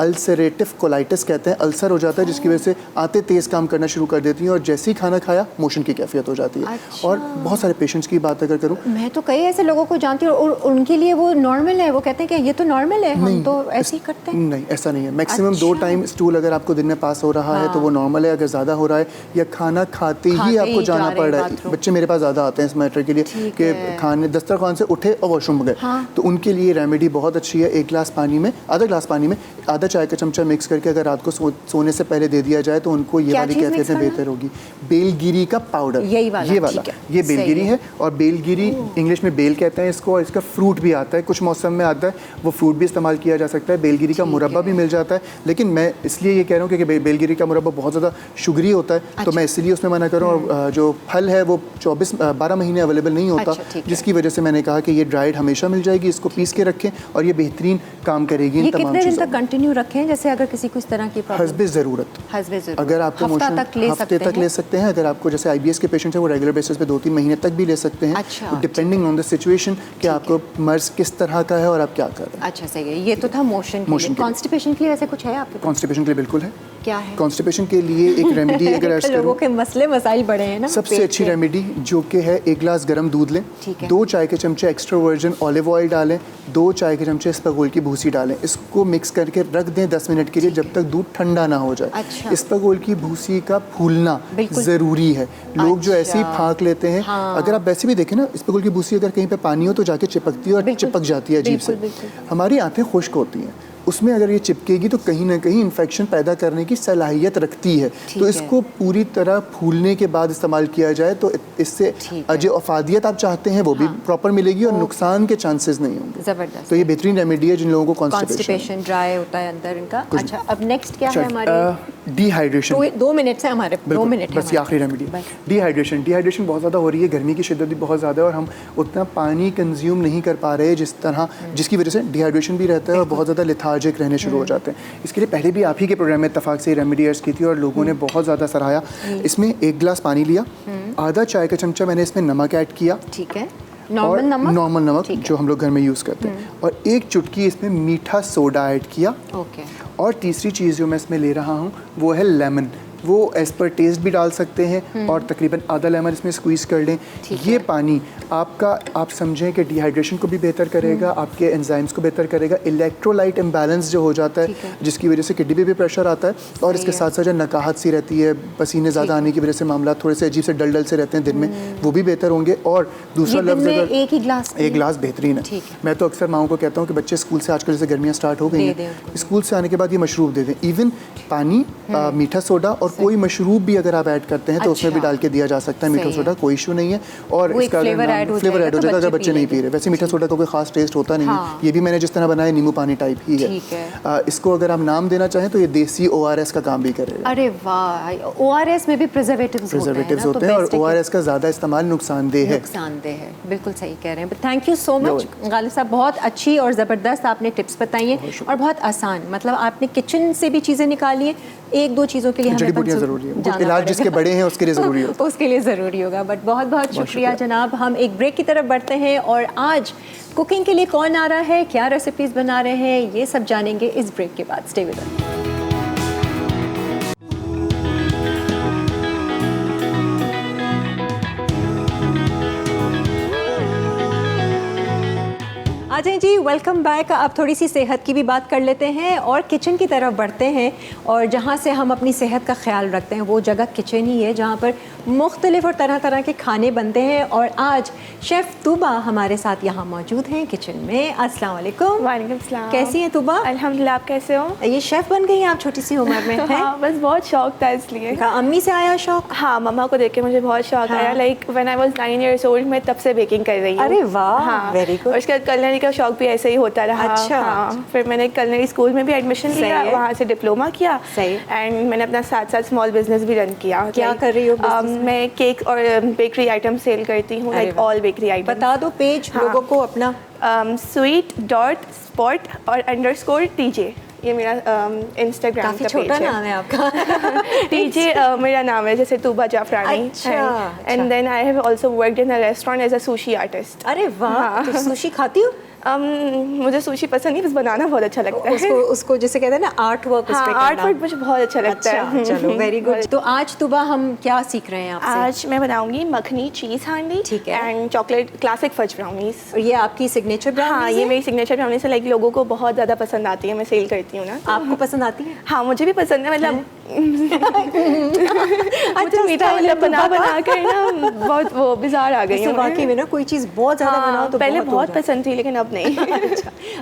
अल्सरेटिव कोलाइटिस कहते हैं, अल्सर हो जाता है जिसकी वजह से आते तेज़ काम करना शुरू कर देती हैं और जैसे ही खाना खाया मोशन की कैफियत हो जाती है। और बहुत सारे पेशेंट्स की बात अगर करूँ, मैं तो कई ऐसे लोगों को जानती हूँ और उनके लिए वो नॉर्मल है, वो कहते हैं कि ये तो नॉर्मल है, हम तो ऐसे ही करते हैं। नहीं, ऐसा नहीं है। मैक्सिमम 2 टाइम स्टूल अगर आपको दिन में पास हो रहा है तो वो नॉर्मल है। अगर ज़्यादा हो रहा है या खाना खाते ही आपको जाना पड़ रहा है, बच्चे मेरे पास ज़्यादा आते हैं इस मैटर के लिए कि खाने दस्तरखान से उठे और वॉशरूम गए, तो उनके लिए रेमेडी बहुत अच्छी है। 1 गिलास पानी में, आधा गिलास पानी में आधा चाय का चमचा मिक्स करके अगर रात को सोने से पहले दे दिया जाए तो उनको ये वाली कैफियत बेहतर होगी। बेलगिरी का पाउडर, ये वाला ये बेलगिरी है। और बेलगिरी इंग्लिश में बेल कहते हैं इसको, और इसका फ्रूट भी आता है, कुछ मौसम में आता है, वो फ्रूट भी इस्तेमाल किया जा सकता है। बेलगिरी का मुरब्बा भी मिल जाता है, लेकिन मैं इसलिए ये कह रहा हूँ कि बेलगिरी का मुरब्बा बहुत ज़्यादा शुगरी होता है, तो मैं इसलिए उसमें मना कर रहा हूँ। और जो फल है वो 12 महीने अवेलेबल नहीं होता, जिसकी वजह से मैंने कहा कि ये ड्राइड हमेशा मिल जाएगी, इसको पीस के रखें और ये बेहतरीन काम करेगी इन तमाम चीज़ों। कितने दिन तक कंटिन्यू रखें, जैसे अगर किसी को इस तरह की हस्बे ज़रूरत, अगर आपको मोशन हफ्ते तक ले सकते हैं। अगर आपको जैसे IBS के पेशेंट है वो रेगुलर बेसिस पे 2-3 महीने तक भी ले सकते हैं, डिपेंडिंग ऑन द सिचुएशन कि आपको मर्ज किस तरह का है और आप क्या कर रहे हैं। अच्छा, सही है। ये तो था मोशन के लिए। कॉन्स्टिपेशन के लिए वैसे कुछ है आपके पास? कॉन्स्टिपेशन के लिए बिल्कुल है। क्या है कॉन्स्टिपेशन के लिए? एक रेमेडी अगर ऐसे लोगों के मसले मसाइल बड़े हैं ना, सबसे अच्छी रेमेडी जो कि है 1 गिलास गर्म दूध लें, 2 चाय के चमचे एक्स्ट्रा वर्जिन ऑलिव ऑयल डालें, 2 चाय के चमचे इसबगोल की भूसी डालें, इसको मिक्स करके रख दें 10 मिनट के लिए जब तक दूध ठंडा ना हो जाए। अच्छा। इसबगोल की भूसी का फूलना ज़रूरी है। लोग जो ऐसे ही फाँक लेते हैं, अगर आप वैसे भी देखें ना, इसबगोल की भूसी अगर कहीं पे पानी हो तो जाके चिपकती है और चिपक जाती है अजीब से। हमारी आंखें खुश्क होती हैं, उसमें अगर ये चिपकेगी तो कहीं ना कहीं इन्फेक्शन पैदा करने की सलाहियत रखती है। तो इसको पूरी तरह फूलने के बाद इस्तेमाल किया जाए तो इससे जो अफादियत आप चाहते हैं वो भी प्रॉपर मिलेगी और नुकसान के चांसेस नहीं होंगे। ज़बरदस्त। तो ये बेहतरीन रेमेडी है जिन लोगों को कॉन्स्टिपेशन ड्राई होता है अंदर इनका। अच्छा, अब नेक्स्ट क्या है हमारी? डिहाइड्रेशन। 2 मिनट से हमारे 2 मिनट बस, ये आखिरी रेमेडी। डिहाइड्रेशन बहुत ज़्यादा हो रही है, गर्मी की शिद्दत भी बहुत ज़्यादा है और हम उतना पानी कंज्यूम नहीं कर पा रहे जिस तरह, जिसकी वजह से डिहाइड्रेशन भी रहता है और बहुत ज़्यादा लिथार्जिक रहने शुरू हो जाते हैं। इसके लिए पहले भी आप ही के प्रोग्राम में इत्तफाक से रेमेडी अर्ज की थी और लोगों ने बहुत ज़्यादा सराहाया। इसमें 1 गिलास पानी लिया, आधा चाय का चमचा मैंने इसमें नमक ऐड किया, ठीक है, नॉर्मल नमक जो हम लोग घर में यूज़ करते हैं, और 1 चुटकी इसमें मीठा सोडा ऐड किया। और तीसरी चीज़ जो मैं इसमें ले रहा हूँ वो है लेमन। वो एज पर टेस्ट भी डाल सकते हैं और तकरीबन आधा लेमन इसमें स्क्वीज़ कर लें। ये पानी आपका, आप समझें कि डिहाइड्रेशन को भी बेहतर करेगा, आपके एंजाइम्स को बेहतर करेगा, इलेक्ट्रोलाइट इम्बैलेंस जो हो जाता है जिसकी वजह से किडनी पे भी प्रेशर आता है और इसके साथ साथ जो नकाहत सी रहती है, पसीने ज़्यादा आने की वजह से मामला थोड़े से अजीब से डल से रहते हैं दिन में, वो भी बेहतर होंगे। और दूसरा लफ्ज़, अगर 1 गिलास बेहतरीन है। मैं तो अक्सर माओं को कहता हूँ कि बच्चे स्कूल से, आजकल जैसे गर्मियाँ स्टार्ट हो गई हैं, स्कूल से आने के बाद ये मशरूब दे दें। इवन पानी, मीठा सोडा और कोई मशरूब भी अगर आप ऐड करते हैं तो उसमें भी डाल के दिया जा सकता है मीठा सोडा, कोई इशू नहीं है। और इसका फ्लेवर ऐड हो जाएगा अगर बच्चे नहीं पी रहे। वैसे मीठा सोडा का कोई खास टेस्ट होता नहीं है, ये भी मैंने जिस तरह बनाया नींबू पानी टाइप ही है। इसको अगर आप नाम देना चाहें तो ये देसी ORS का काम भी करेगा। अरे वाह, ORS में भी प्रिजर्वेटिव्स होते हैं और ORS का ज़्यादा इस्तेमाल नुकसानदेह है। बिल्कुल सही कह रहे हैं। Thank you so much Ghalib साहब, बहुत अच्छी और ज़बरदस्त आपने टिप्स बताई हैं और बहुत आसान, मतलब आपने किचन से भी चीज़ें निकाली हैं। एक दो चीज़ों के लिए जड़ी बूटियाँ ज़रूरी है, इलाज जिसके बड़े हैं उसके लिए ज़रूरी होगा उसके लिए ज़रूरी होगा। बट बहुत बहुत शुक्रिया जनाब। हम एक ब्रेक की तरफ बढ़ते हैं और आज कुकिंग के लिए कौन आ रहा है, क्या रेसिपीज़ बना रहे हैं, ये सब जानेंगे इस ब्रेक के बाद। स्टे विद अस। आ जाए जी, वेलकम बैक। अब थोड़ी सी सेहत की भी बात कर लेते हैं और किचन की तरफ बढ़ते हैं। और जहाँ से हम अपनी सेहत का ख्याल रखते हैं वो जगह किचन ही है, जहाँ पर मुख्तलिफ और तरह तरह के खाने बनते हैं। और आज शेफ़ तुबा हमारे साथ यहाँ मौजूद हैं किचन में। अस्सलाम वालेकुम। वालेकुम सलाम। कैसी हैं तुबा? अल्हम्दुलिल्लाह, आप कैसे हो? ये शेफ़ बन गई हैं आप छोटी सी उम्र में? हाँ, बस बहुत शौक था इसलिए। अम्मी से आया शौक? हाँ, मम्मा को देख के मुझे बहुत शौक आया। Like when I was 9 years old मैं तब से बेकिंग कर रही हूँ। अरे वाह, हाँ, वेरी गुड। उसके बाद कुलिनरी का शौक भी ऐसे ही होता रहा। अच्छा। हाँ, फिर मैंने कुलिनरी स्कूल में भी एडमिशन लिया, वहाँ से डिप्लोमा किया। सही। एंड मैंने अपना साथ साथ स्मॉल बिजनेस भी रन किया। क्या कर रही हो? मैं केक और बेकरी आइटम सेल करती हूँ, लाइक ऑल बेकरी आइटम। बता दो पेज लोगों को अपना। sweet.spot और _TJ, ये मेरा इंस्टाग्राम का पेज है। काफी छोटा नाम है आपका। TJ मेरा नाम है, जैसे तूबा जाफरानी। अच्छा। And then I have also worked in a restaurant as a sushi artist. अरे वाह, तो सुशी खाती हो? मुझे सुशी पसंद नहीं, बस बनाना बहुत अच्छा लगता है। उसको जैसे कहते हैं ना आर्ट वर्क, हाँ, आर्ट वर्क मुझे बहुत अच्छा लगता है। चलो वेरी गुड। तो आज तुबा हम क्या सीख रहे हैं आपसे? आज मैं बनाऊंगी मखनी चीज़ हांडी, ठीक है, and chocolate classic fudge brownies. और ये आपकी सिग्नेचर ब्राउनीज? हाँ, ये मेरी सिग्नेचर ब्राउनीज है। लाइक लोगों को बहुत ज़्यादा पसंद आती है, मैं सेल करती हूँ ना। आपको पसंद आती है? हाँ, मुझे भी पसंद है। मतलब मुझे मीठा मतलब बना कर ना बहुत वो बिजार आ गई हूँ। वाकई में ना कोई चीज़ बहुत ज़्यादा बनाओ तो पहले बहुत पसंद थी लेकिन अब नहीं।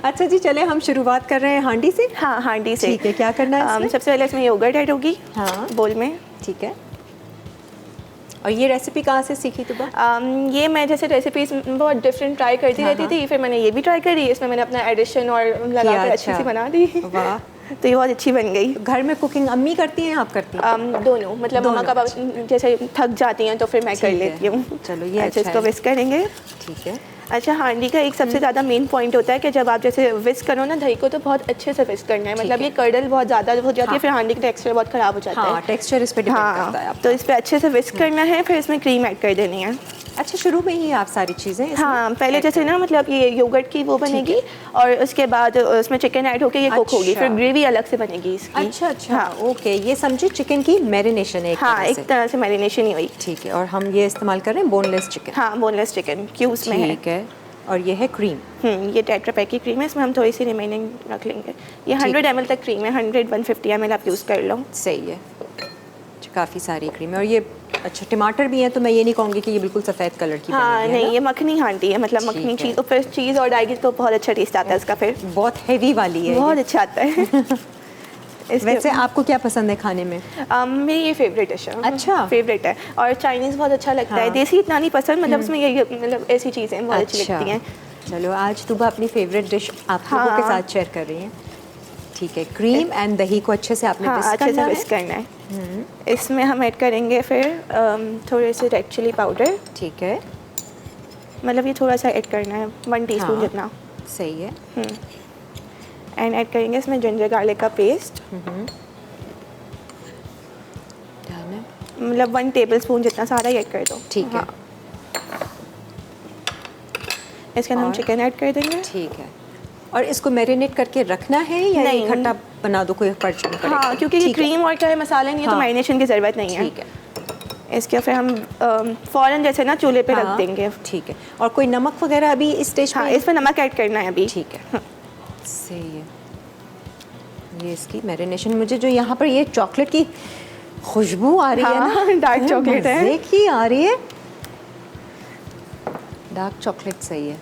अच्छा जी, चले हम शुरुआत कर रहे हैं हांडी से। हाँ, हांडी से। ठीक है, क्या करना है? सबसे पहले इसमें योगर्ट ऐड होगी। हाँ, बोल में। ठीक है। और ये रेसिपी कहाँ से सीखी तुबा? ये मैं जैसे रेसिपीज बहुत डिफरेंट ट्राई करती रहती थी, फिर मैंने ये भी ट्राई करी। इसमें मैंने अपना एडिशन और लगाकर अच्छी सी बना दी। वाह, तो ये बहुत अच्छी बन गई। घर में कुकिंग अम्मी करती हैं, आप करती हैं? दोनों, मतलब मम्मा का जैसे थक जाती हैं तो फिर मैं कर लेती हूँ। चलो ये अच्छा, इसको विस्क करेंगे। ठीक है। अच्छा, हांडी का एक सबसे ज़्यादा मेन पॉइंट होता है कि जब आप जैसे विस्क करो ना दही को, तो बहुत अच्छे से विस्क करना है। मतलब ये कर्डल बहुत ज़्यादा हो जाती है, फिर हांडी का टेक्सचर बहुत ख़राब हो जाता है। हाँ, टेक्सचर इस पे डिपेंड करता है। तो इस पे अच्छे से विस्क करना है, फिर इसमें क्रीम ऐड कर देनी है। अच्छा, शुरू में ही आप सारी चीज़ें? हाँ, पहले जैसे ना मतलब ये योगर्ट की वो बनेगी और उसके बाद उसमें चिकन ऐड होके ये कुक होगी, फिर ग्रेवी अलग से बनेगी इसकी। अच्छा अच्छा, हाँ, ओके। ये समझे चिकन की मैरिनेशन है? हाँ, एक तरह से मैरिनेशन ही हुई। ठीक है। और हम ये इस्तेमाल कर रहे हैं बोनलेस चिकन? हाँ, बोनलेस चिकन क्यूब्स में है। ठीक है। और ये है क्रीम? ये टेट्रा पैक की क्रीम है, इसमें हम थोड़ी सी रिमेनिंग रख लेंगे। ये 100 ml तक क्रीम है, 100-150 ml आप यूज़ कर लो। सही है, काफ़ी सारी क्रीम है। और ये अच्छा टमाटर भी है, तो मैं ये नहीं कहूँगी कि ये बिल्कुल सफ़ेद कलर की हाँ, नहीं, ये मखनी हांडी है, मतलब मखनी चीज़, तो फिर चीज़ और डालेगी तो बहुत अच्छा टेस्ट आता है इसका। फिर बहुत हेवी वाली है, बहुत अच्छा आता है। वैसे आपको क्या पसंद है खाने में? मेरी ये फेवरेट डिश है। अच्छा, फेवरेट है। और चाइनीज़ बहुत अच्छा लगता है। देसी इतना नहीं पसंद, मतलब उसमें ये मतलब ऐसी चीज़ें बहुत अच्छी लगती हैं। चलो, आज तुबा अपनी फेवरेट डिश आप लोगों के साथ शेयर कर रही हैं। ठीक है। क्रीम एंड दही को अच्छे से आपने अच्छे से विस्क करना है। इसमें हम ऐड करेंगे फिर थोड़े से रेड चिली पाउडर। ठीक है। मतलब ये थोड़ा सा ऐड करना है, 1 टीस्पून जितना। सही है। एंड ऐड करेंगे इसमें जिंजर गार्लिक का पेस्ट, मतलब 1 टेबलस्पून जितना सारा ही ऐड कर दो। ठीक है। इसके अंदर हम चिकन ऐड कर देंगे। ठीक है। और इसको मैरिनेट करके रखना है या नहीं, इकट्ठा बना दो, कोई फर्क नहीं पड़ेगा? हाँ, क्योंकि ये क्रीम और क्या है, मसाले नहीं है, तो मैरिनेशन की ज़रूरत नहीं है। ठीक है। इसके फिर हम फ़ौरन जैसे ना चूल्हे पे रख देंगे। ठीक है। और कोई नमक वगैरह अभी इस स्टेज पे? हाँ, इसमें नमक ऐड करना है अभी। ठीक है। सही है। ये इसकी मैरिनेशन, मुझे जो यहाँ पर ये चॉकलेट की खुशबू आ रही है ना, डार्क चॉकलेट है, मज़े की आ रही है। डार्क चॉकलेट सही है।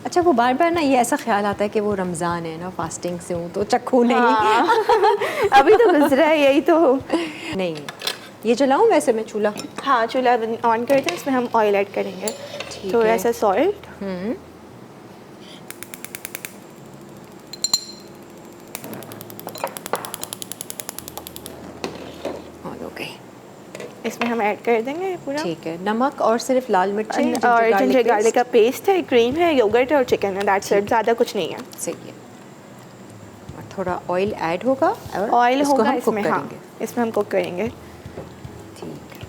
अच्छा, वो बार बार ना ये ऐसा ख्याल आता है कि वो रमज़ान है ना, फास्टिंग से हूँ तो चखूँ नहीं। हाँ। अभी तो गुजरा है यही तो। नहीं, ये जलाऊँ वैसे मैं चूल्हा? हाँ, चूल्हा ऑन करते हैं, इसमें हम ऑयल ऐड करेंगे, थोड़ा सा सॉल्ट, ऑन हो गई। इसमें हम ऐड कर देंगे पूरा। ठीक है, नमक और सिर्फ लाल मिर्ची और जिंजर गार्लिक का पेस्ट है, क्रीम है, योगर्ट है और चिकन है, दैट्स इट, ज़्यादा कुछ नहीं है। सही है। और थोड़ा ऑयल ऐड होगा और ऑयल इसको होगा हम कुक इसमें, हाँ, करेंगे। इसमें हम कुक करेंगे। ठीक है।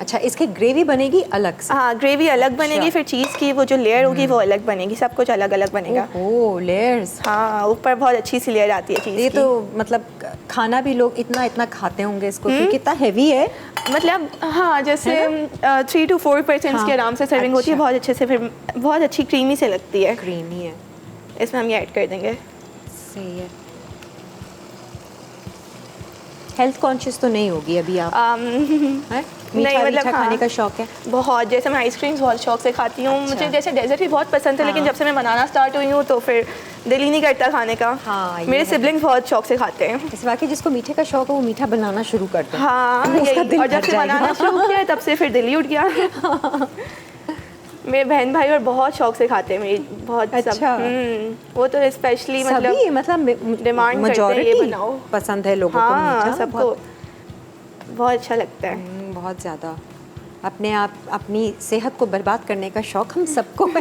अच्छा, इसकी ग्रेवी बनेगी अलग से? हाँ, ग्रेवी अलग बनेगी, फिर चीज़ की वो जो लेयर होगी वो अलग बनेगी, सब कुछ अलग अलग बनेगा। ओह, लेयर्स। हाँ, ऊपर बहुत अच्छी सी लेयर आती है चीज़ ये की। तो मतलब खाना भी लोग इतना इतना खाते होंगे इसको, क्योंकि इतना हैवी है। मतलब हाँ, जैसे 3 to 4% हाँ, के आराम से सर्विंग होती है, अच्छा। बहुत अच्छे से, फिर बहुत अच्छी क्रीमी से लगती है। क्रीमी है। इसमें हम ये ऐड कर देंगे। सही है। हेल्थ कॉन्शियस तो नहीं होगी अभी आप? हैं? मीठा नहीं, मतलब मीठा खाने हाँ, का शौक है? बहुत, जैसे मैं आइसक्रीम्स बहुत शौक से खाती हूँ। अच्छा। मुझे जैसे डेजर्ट भी बहुत पसंद है, लेकिन हाँ। जब से मैं बनाना स्टार्ट हुई हूँ तो फिर दिल ही नहीं करता खाने का। हाँ, ये मेरे है। सिबलिंग्स बहुत शौक से खाते हैं। इस वाकई जिसको मीठे का शौक है वो मीठा बनाना शुरू कर दे। हाँ, तो उसका यही। दिल और जब भर से जाएगा। बनाना शुरू किया है तब से फिर दिल ही उठ गया। मेरे बहन भाई और बहुत शौक से खाते हैं, मेरी बहुत सब। अच्छा। वो तो स्पेशली मतलब सभी मतलब डिमांड करते हैं ये majority बनाओ। पसंद है लोगों को हाँ, मीठा। सबको बहुत अच्छा लगता है। बहुत ज़्यादा। अपने आप अपनी सेहत को बर्बाद करने का शौक हम सबको है।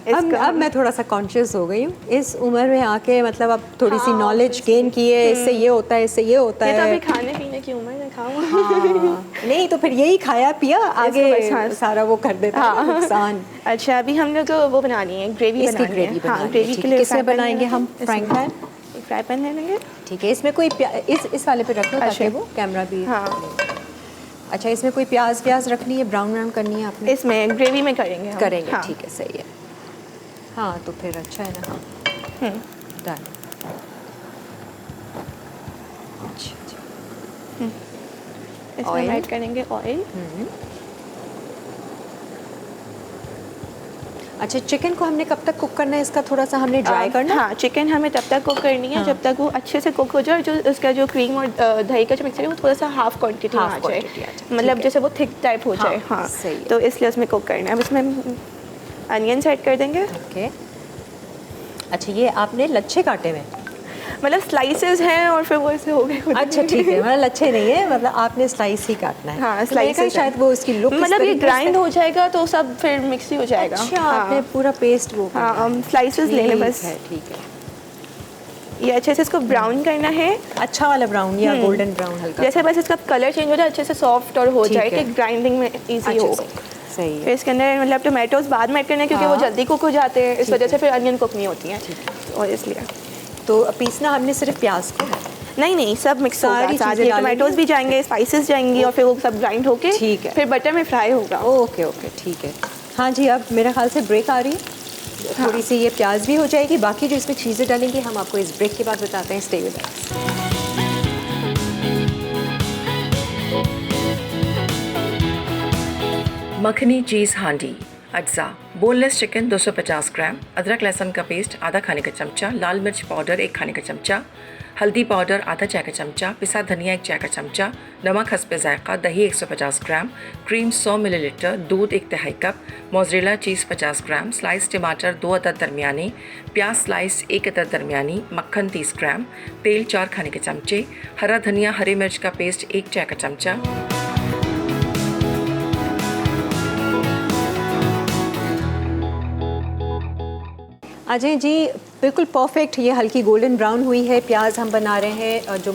अब मैं थोड़ा सा कॉन्शियस हो गई हूँ इस उम्र में आके, मतलब अब थोड़ी सी नॉलेज गेन की है, इससे ये होता है, इससे ये होता ये तो है। अभी खाने पीने की उम्र है, खाओ। हाँ, नहीं तो फिर यही खाया पिया आगे बस, हाँ। सारा वो कर देता है ना, नुकसान। अच्छा, अभी हम लोग वो बनानी है, ग्रेवी इसकी बनानी ग्रेवी है। हाँ, बनानी ग्रेवी है। के लिए किसमें फ्राई पैन बनाएंगे लेना हम? है। Frying pan? एक फ्राई पैन ले लेंगे। ठीक है, इसमें कोई इस वाले पे रख लो ताकि अच्छा। वो कैमरा भी। हाँ, अच्छा, इसमें कोई प्याज रखनी है, ब्राउन ब्राउन करनी है आपने? इसमें ग्रेवी में करेंगे हम। करेंगे, हाँ। ठीक है, सही है। हाँ, तो फिर अच्छा है ना। हाँ, डन। अच्छा अच्छा। इसमें Oil? हम ऐड करेंगे ऑयल। अच्छा, चिकन को हमने कब तक कुक करना है? इसका थोड़ा सा हमने ड्राई करना है? हाँ, चिकन हमें तब तक कुक करनी है हाँ। जब तक वो अच्छे से कुक हो जाए, और जो उसका जो क्रीम और दही का जो मिक्सचर है वो थोड़ा सा हाफ क्वांटिटी में Half आ जाए, quantity आ जाए, मतलब ठीक है। जैसे वो थिक टाइप हो जाए। हाँ, हाँ, सही है। तो इसलिए उसमें कुक करना है। अब इसमें अनियंस ऐड कर देंगे। ओके। अच्छा, ये आपने लच्छे काटे हुए? मतलब स्लाइसेस हैं और फिर वो ऐसे हो गए खुद ही। अच्छा, ठीक है, मतलब लच्छे नहीं है, मतलब आपने स्लाइस ही काटना है। हाँ, तो मैंने कहा स्लाइसेस शायद वो उसकी लुक मतलब ये ग्राइंड हो जाएगा तो सब फिर मिक्स ही हो जाएगा। अच्छा, हाँ। आपने पूरा पेस्ट वो करना हाँ, है। स्लाइसेस ले लें बस। ठीक है, ठीक है। ये अच्छे से इसको ब्राउन करना है, अच्छा वाला ब्राउन या गोल्डन ब्राउन हल्का? जैसे बस इसका कलर चेंज हो जाए, अच्छे से सॉफ्ट और हो ठीक जाए है। कि ग्राइंडिंग में इजी अच्छा, हो। सही है। फिर इसके अंदर मतलब टोमेटोज बाद में ऐड करने हैं क्योंकि हाँ। वो जल्दी कुक हो जाते हैं, इस ठीक वजह से है। फिर अनियन कुक नहीं होती हैं, और इसलिए। तो पीसना हमने सिर्फ प्याज को है? नहीं, सब मिक्स होगा सारी साथ, चीज़ें ये डालेंगे? टोमेटोज भी जाएंगे, स्पाइसेस जाएंगी और फिर वो सब ग्राइंड होके ठीक है। फिर बटर में फ्राई होगा। ओके ओके, ठीक है। हाँ जी, अब मेरे ख्याल से ब्रेक आ रही है, थोड़ी सी ये प्याज भी हो जाएगी, बाकी जो इसमें चीज़ें डालेंगी हम आपको इस ब्रेक के बाद बताते हैं। Stay with us. Makhani cheese handi अज्जा, बोनलेस चिकन 250 ग्राम, अदरक लहसुन का पेस्ट आधा खाने का चमचा, लाल मिर्च पाउडर 1 खाने का चमचा, हल्दी पाउडर आधा चाय का चमचा, पिसा धनिया 1 चाय का चमचा, नमक हस्बे जायका, दही 150 ग्राम, क्रीम 100 मिलीलीटर, दूध 1/3 कप, मोज़रेला चीज़ 50 ग्राम, स्लाइस टमाटर 2 अदद दरमियानी, प्याज स्लाइस 1 अदद दरमियानी, मक्खन 30 ग्राम, तेल 4 खाने के चमचे, हरा धनिया हरी मिर्च का पेस्ट 1 चाय का चमचा। अजय जी, बिल्कुल परफेक्ट, ये हल्की गोल्डन ब्राउन हुई है। प्याज हम बना रहे हैं जो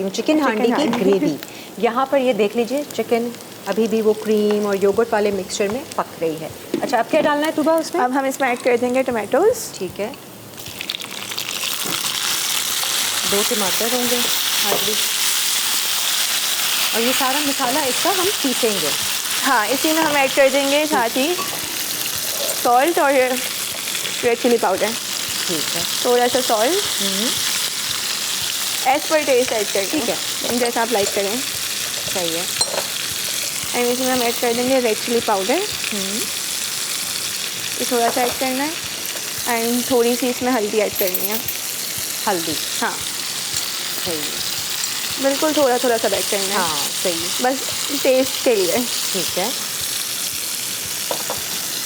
चिकन हांडी की ग्रेवी। यहाँ पर ये देख लीजिए, चिकन अभी भी वो क्रीम और योगर्ट वाले मिक्सचर में पक रही है। अच्छा, अब क्या डालना है तुबा उसमें? अब हम इसमें ऐड कर देंगे टोमेटोज। ठीक है, 2 टमाटर होंगे हार्डली, और ये सारा मसाला इसका हम पीसेंगे। हाँ, इसी में हम ऐड कर देंगे साथ ही सॉल्ट और रेड चिली पाउडर। ठीक है, थोड़ा सा सॉल्ट एज पर टेस्ट ऐड करें। ठीक है। जैसा आप लाइक करें। सही है। एंड इसमें हम ऐड कर देंगे रेड चिली पाउडर, ये थोड़ा सा ऐड करना है। एंड थोड़ी सी इसमें हल्दी ऐड करनी है। हल्दी, हाँ सही है। बिल्कुल थोड़ा थोड़ा सा ऐड करना है। हाँ सही है, बस टेस्ट के लिए। ठीक है।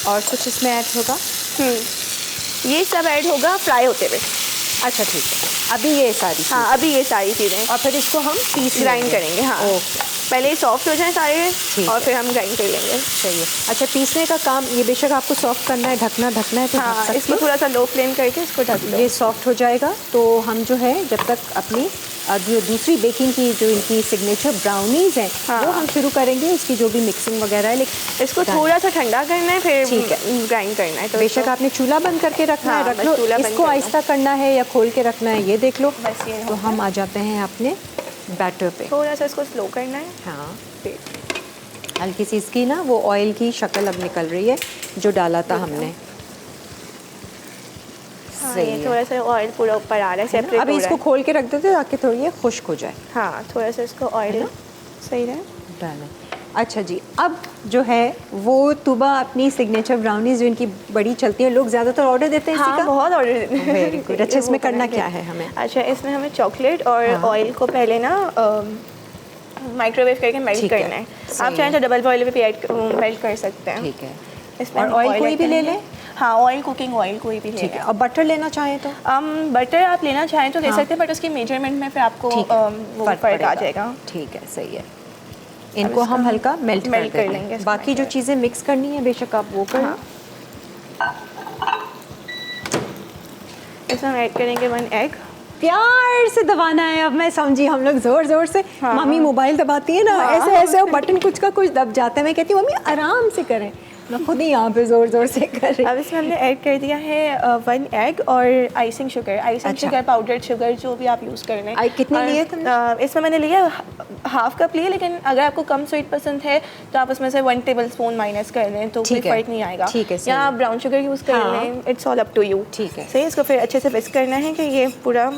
और कुछ इसमें ऐड होगा? ये सब ऐड होगा फ्राई होते हुए। अच्छा ठीक है, अभी ये सारी हाँ अभी ये सारी चीज़ें और फिर इसको हम पीस ग्राइंड करेंगे। हाँ ओके, पहले ये सॉफ्ट हो जाए सारे ठीक और है। फिर हम ग्राइंड कर लेंगे। सही है। अच्छा, पीसने का काम ये बेशक आपको सॉफ्ट करना है, ढकना है तो ढक हाँ सकते इसको हो। थोड़ा सा लो फ्लेम करके इसको ढक दो। ये सॉफ्ट हो जाएगा तो हम जो है जब तक अपनी जो दूसरी बेकिंग की जो इनकी सिग्नेचर ब्राउनीज़ हैं हाँ। वो हम शुरू करेंगे, इसकी जो भी मिक्सिंग वगैरह है। लेकिन इसको थोड़ा सा ठंडा करना है फिर ठीक है। ग्राइंड करना है। तो बेशक इसको- आपने चूल्हा बंद करके रखना हाँ, है, रख बस लो। चूल्हा बंद इसको करना। आहिस्ता करना है या खोल के रखना है ये देख लो। बस ये तो हम आ जाते हैं अपने बैटर पे। थोड़ा सा इसको स्लो करना है। हाँ, फिर हल्की सी इसकी ना वो ऑयल की शक्ल अब निकल रही है जो डाला था हमने। हाँ सही ये है। थोड़ा सा ऑयल पूरा ऊपर आ रहा है, सेपरेट अभी हो रहा इसको है। खोल के रख देते ताकि थोड़ी ये खुश्क हो जाए। हाँ थोड़ा सा इसको ऑयल सही रहे। डन है। अच्छा जी, अब जो है वो तुबा अपनी सिग्नेचर ब्राउनीज जो इनकी बड़ी चलती है, लोग ज़्यादातर ऑर्डर देते हैं इसी हाँ का। बहुत ऑर्डर देते हैं। Very good. अच्छा, इसमें वो करना बनाएंगे। क्या है हमें? अच्छा इसमें हमें चॉकलेट और हाँ। ऑयल को पहले ना माइक्रोवेव करके मेल्ट ठीक है, करना है। सही आप चाहें है। तो डबल बॉयल पे भी मेल्ट कर सकते हैं। ठीक है। इसमें और हम ऑयल कोई ऐड भी ले करेंगे। लें? हाँ ऑयल, कुकिंग ऑयल कोई भी ले ठीक है। लें। और बटर लेना चाहें तो? बटर आप लेना चाहें तो ले हाँ। सकते हैं, बट उसकी मेजरमेंट में फिर आपको ठीक है, वो फर्क फर्क आ पड़ेगा। जाएगा। ठीक है, सही है। इनको हम इसका हल्का मेल्ट मेल्ट कर कर लेंगे। लेंगे इसको बाकी जो microwave। चीज़ें मिक्स करनी है बेशक आप वो कर हाँ। इसमें हम ऐड करेंगे 1 एग। प्यार से दबाना है। अब मैं समझी, हम लोग जोर जोर से हाँ। मम्मी मोबाइल दबाती है ना, हाँ। ऐसे ऐसे वो बटन कुछ का कुछ दब जाता है। मैं कहती हूँ मम्मी आराम से करें, मैं खुद ही यहाँ पे जोर जोर से कर रही। अब इसमें हमने ऐड कर दिया है 1 एग और आइसिंग शुगर। आइसिंग अच्छा। शुगर, पाउडर्ड शुगर जो भी आप यूज़ कर लें। कितने और, लिए तुमने? इसमें मैंने लिया हाफ कप लिए, लेकिन अगर आपको कम स्वीट पसंद है तो आप उसमें से 1 टेबल स्पून माइनस कर लें तो कोई ठीक है। फ़र्क नहीं आएगा। ठीक है, सही या है। आप ब्राउन शुगर यूज़ कर हाँ। लें, it's all up to you. ठीक है। सही, इसको फिर अच्छे से विस्क करना है कि ये पूरा